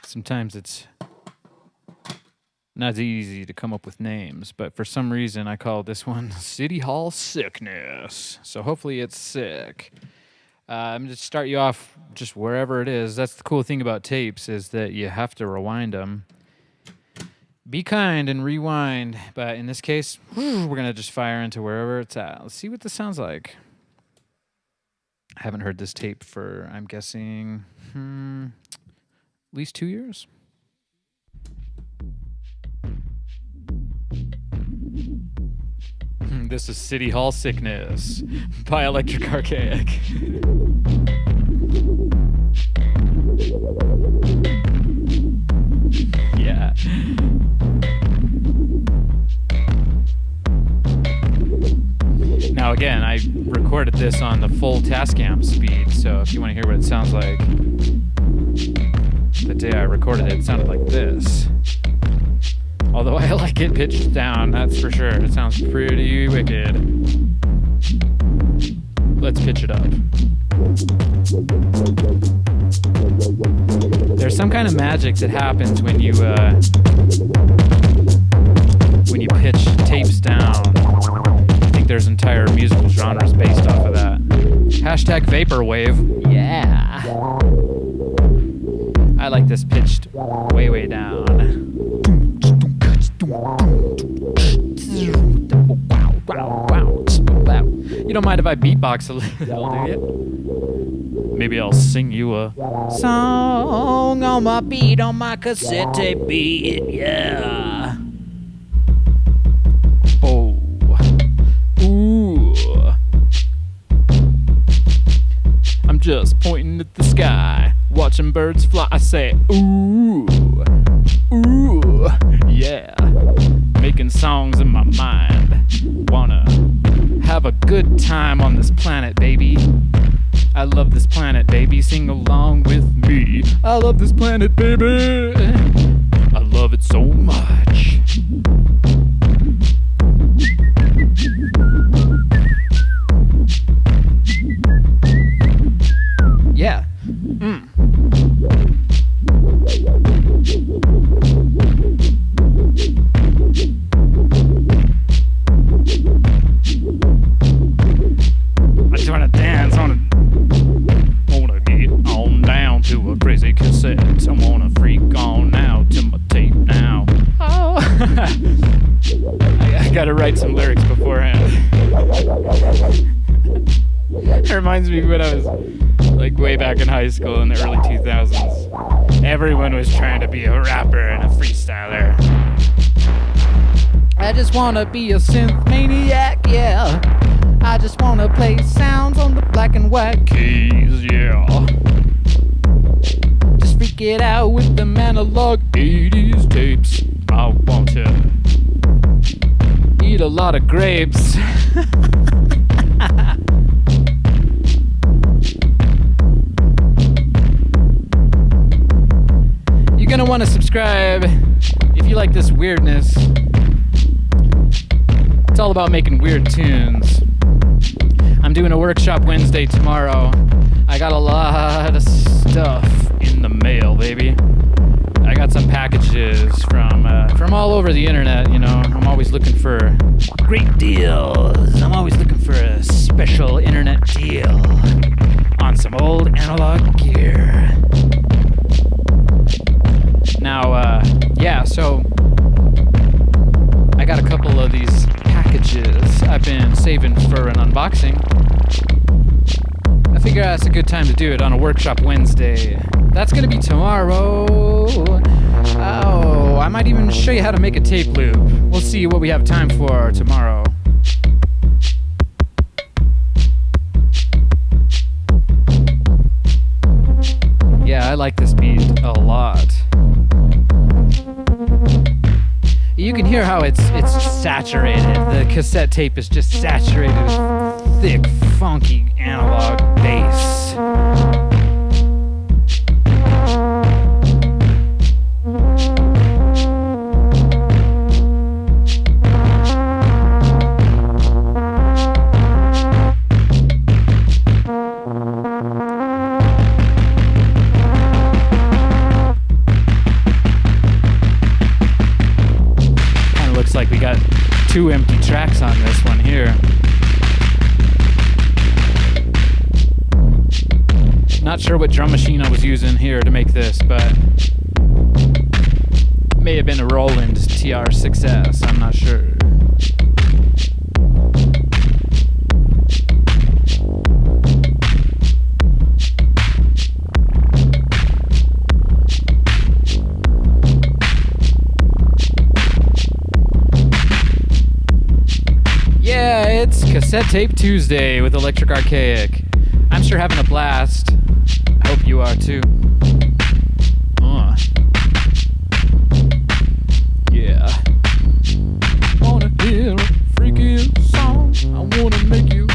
Sometimes it's not easy to come up with names, but for some reason I call this one City Hall Sickness. So hopefully it's sick. I'm going to start you off just wherever it is. That's the cool thing about tapes, is that you have to rewind them. Be kind and rewind, but in this case, we're going to just fire into wherever it's at. Let's see what this sounds like. I haven't heard this tape for, I'm guessing, at least 2 years. This is City Hall Sickness by Electric Archaic. Yeah. Now again, I recorded this on the full Tascam speed, so if you want to hear what it sounds like, the day I recorded it, it sounded like this. Although I like it pitched down, that's for sure. It sounds pretty wicked. Let's pitch it up. There's some kind of magic that happens when you pitch tapes down. I think there's entire musical genres based off of that. Hashtag vaporwave. Yeah. I like this pitched way, way down. You don't mind if I beatbox a little, do you? Maybe I'll sing you a song on my beat, on my cassette tape beat, yeah. just pointing at the sky, watching birds fly. I say, ooh, ooh, yeah. Making songs in my mind. Wanna have a good time on this planet, baby. I love this planet, baby. Sing along with me. I love this planet, baby. I love it so much. Yeah. I just wanna dance on it. Wanna get on down to a crazy cassette. I wanna freak on out to my tape now. Oh. I gotta write some lyrics beforehand. It reminds me when I was like way back in high school in the early 2000s. Everyone was trying to be a rapper and a freestyler. I just wanna be a synth maniac, yeah. I just wanna play sounds on the black and white keys, yeah. Just freak it out with them analog 80s tapes. I want to eat a lot of grapes. You're gonna want to subscribe if you like this weirdness. It's all about making weird tunes. I'm doing a workshop Wednesday tomorrow. I got a lot of stuff in the mail, baby. I got some packages from all over the internet, you know. I'm always looking for great deals. I'm always looking for a special internet deal on some old analog gear. Now, yeah, so I got a couple of these packages I've been saving for an unboxing. I figure that's a good time to do it on a workshop Wednesday. That's gonna be tomorrow. Oh, I might even show you how to make a tape loop. We'll see what we have time for tomorrow. Yeah, I like this beat a lot. You can hear how it's saturated. The cassette tape is just saturated with thick, funky analog bass. Like we got 2 empty tracks on this one here. Not sure what drum machine I was using here to make this, but it may have been a Roland TR-6S, I'm not sure. Yeah, it's Cassette Tape Tuesday with Electric Archaic. I'm sure having a blast. I hope you are too. Yeah. Wanna hear a freaky song? I wanna make you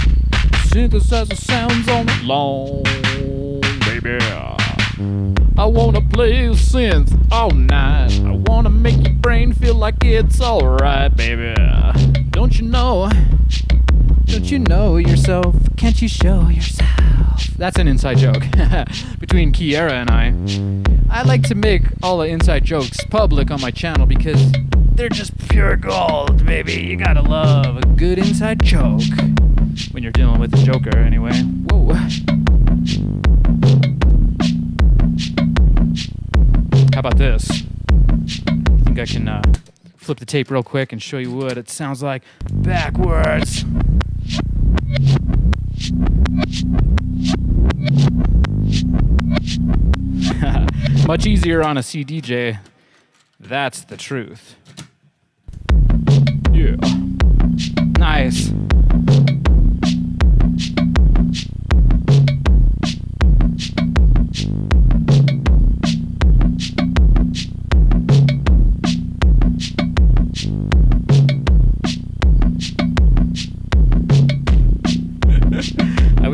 synthesize the sounds on the lawn, baby. I wanna play the synth all night. I wanna make your brain feel like it's alright, baby. Don't you know? Don't you know yourself? Can't you show yourself? That's an inside joke between Kiera and I. I like to make all the inside jokes public on my channel because they're just pure gold, baby. You gotta love a good inside joke when you're dealing with a joker, anyway. Whoa. How about this? I think I can flip the tape real quick and show you what it sounds like backwards. Much easier on a CDJ. That's the truth. Yeah. Nice.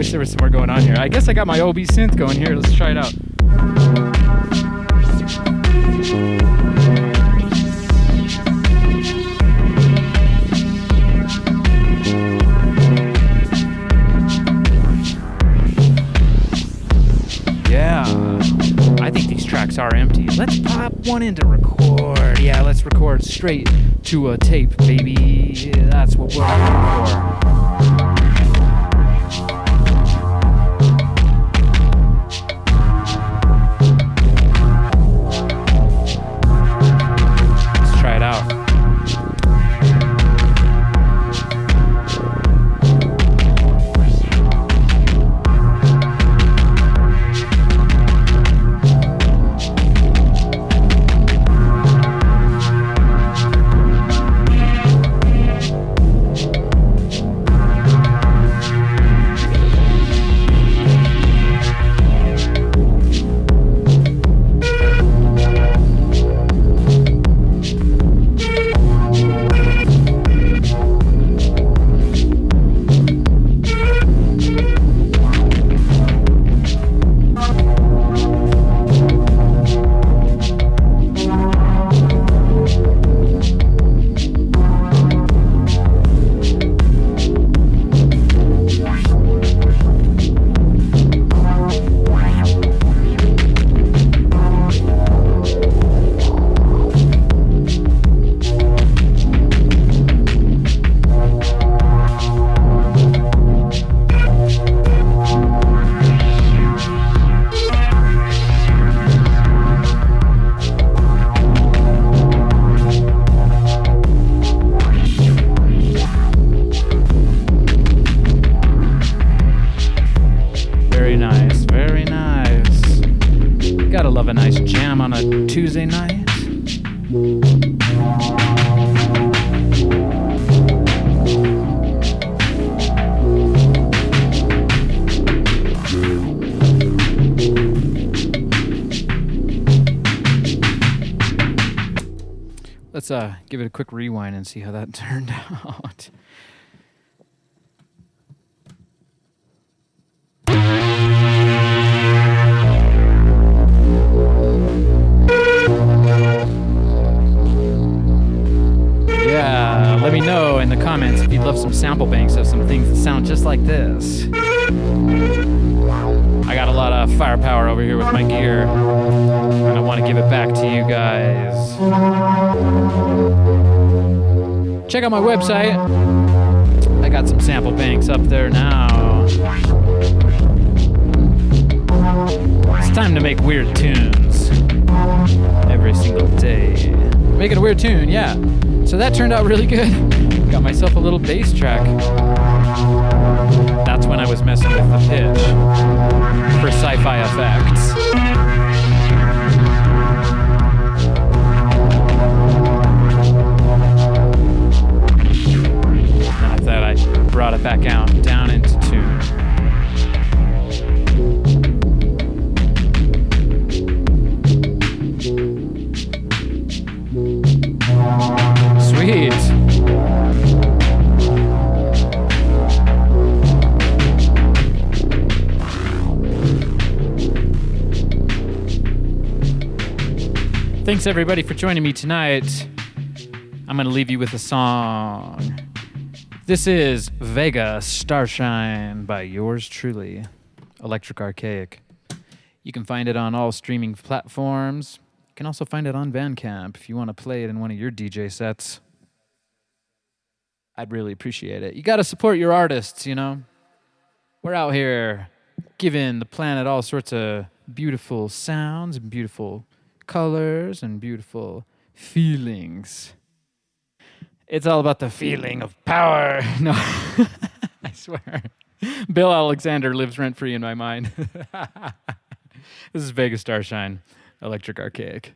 wish there was some more going on here. I guess I got my OB synth going here. Let's try it out. Yeah, I think these tracks are empty. Let's pop one in to record. Yeah, let's record straight to a tape, baby. Yeah, that's what we're looking for. Tuesday night. Let's give it a quick rewind and see how that turned out. Let me know in the comments if you'd love some sample banks of some things that sound just like this. I got a lot of firepower over here with my gear, and I want to give it back to you guys. Check out my website. I got some sample banks up there now. It's time to make weird tunes every single day. Making a weird tune, yeah. So that turned out really good. Got myself a little bass track. That's when I was messing with the pitch for sci-fi effects. And I thought I brought it back out, down into tune. Sweet. Thanks everybody for joining me tonight. I'm going to leave you with a song. This is Vega Starshine by yours truly, Electric Archaic. You can find it on all streaming platforms. You can also find it on Bandcamp if you want to play it in one of your DJ sets. I'd really appreciate it. You got to support your artists, you know? We're out here giving the planet all sorts of beautiful sounds and beautiful colors and beautiful feelings. It's all about the feeling of power. No, I swear. Bill Alexander lives rent-free in my mind. This is Vega Starshine, Electric Archaic.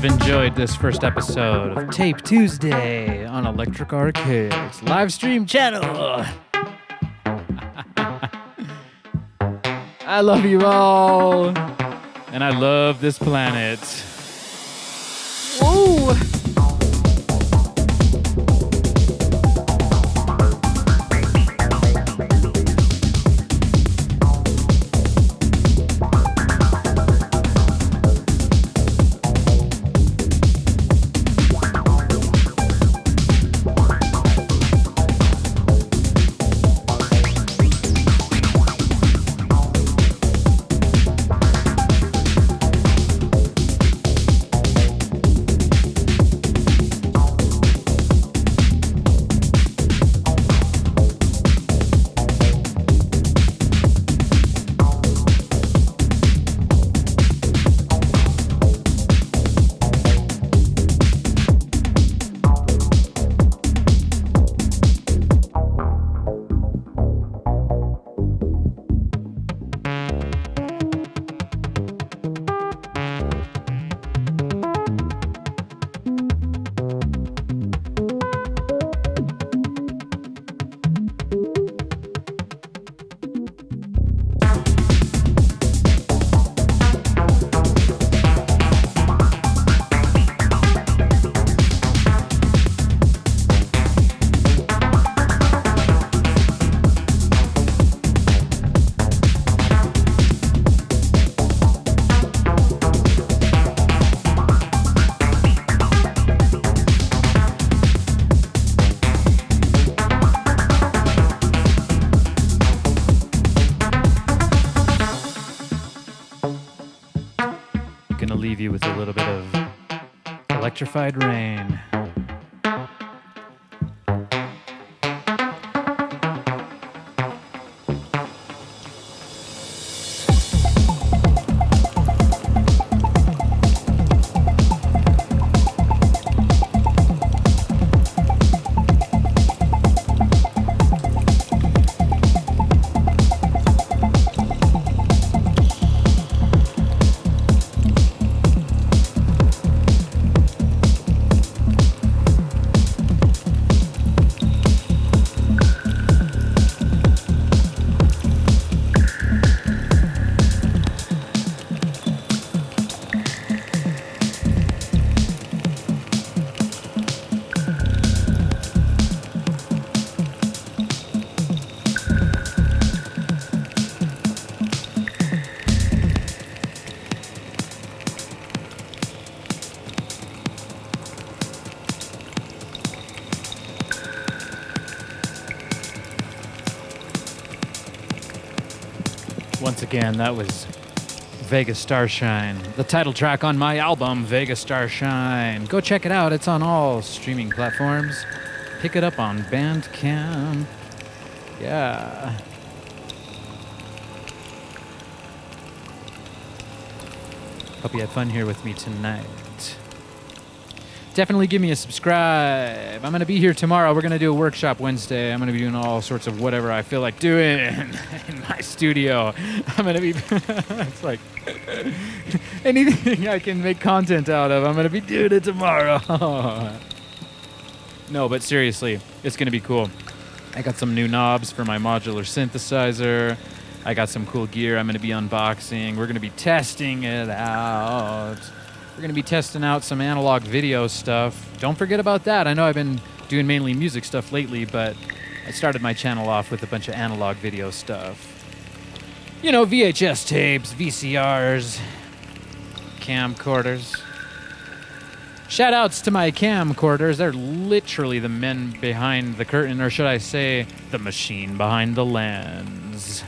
have enjoyed this first episode of Tape Tuesday on Electric Archaic's live stream channel. I love you all, and I love this planet. Whoa! Gonna leave you with a little bit of electrified rain. Once again, that was Vegas Starshine, the title track on my album, Vegas Starshine. Go check it out. It's on all streaming platforms. Pick it up on Bandcamp. Yeah. Hope you had fun here with me tonight. Definitely give me a subscribe. I'm going to be here tomorrow. We're going to do a workshop Wednesday. I'm going to be doing all sorts of whatever I feel like doing in my studio. I'm going to be... it's like... anything I can make content out of, I'm going to be doing it tomorrow. No, but seriously, it's going to be cool. I got some new knobs for my modular synthesizer. I got some cool gear I'm going to be unboxing. We're going to be testing it out. We're going to be testing out some analog video stuff. Don't forget about that. I know I've been doing mainly music stuff lately, but I started my channel off with a bunch of analog video stuff. You know, VHS tapes, VCRs, camcorders. Shout outs to my camcorders. They're literally the men behind the curtain, or should I say, the machine behind the lens.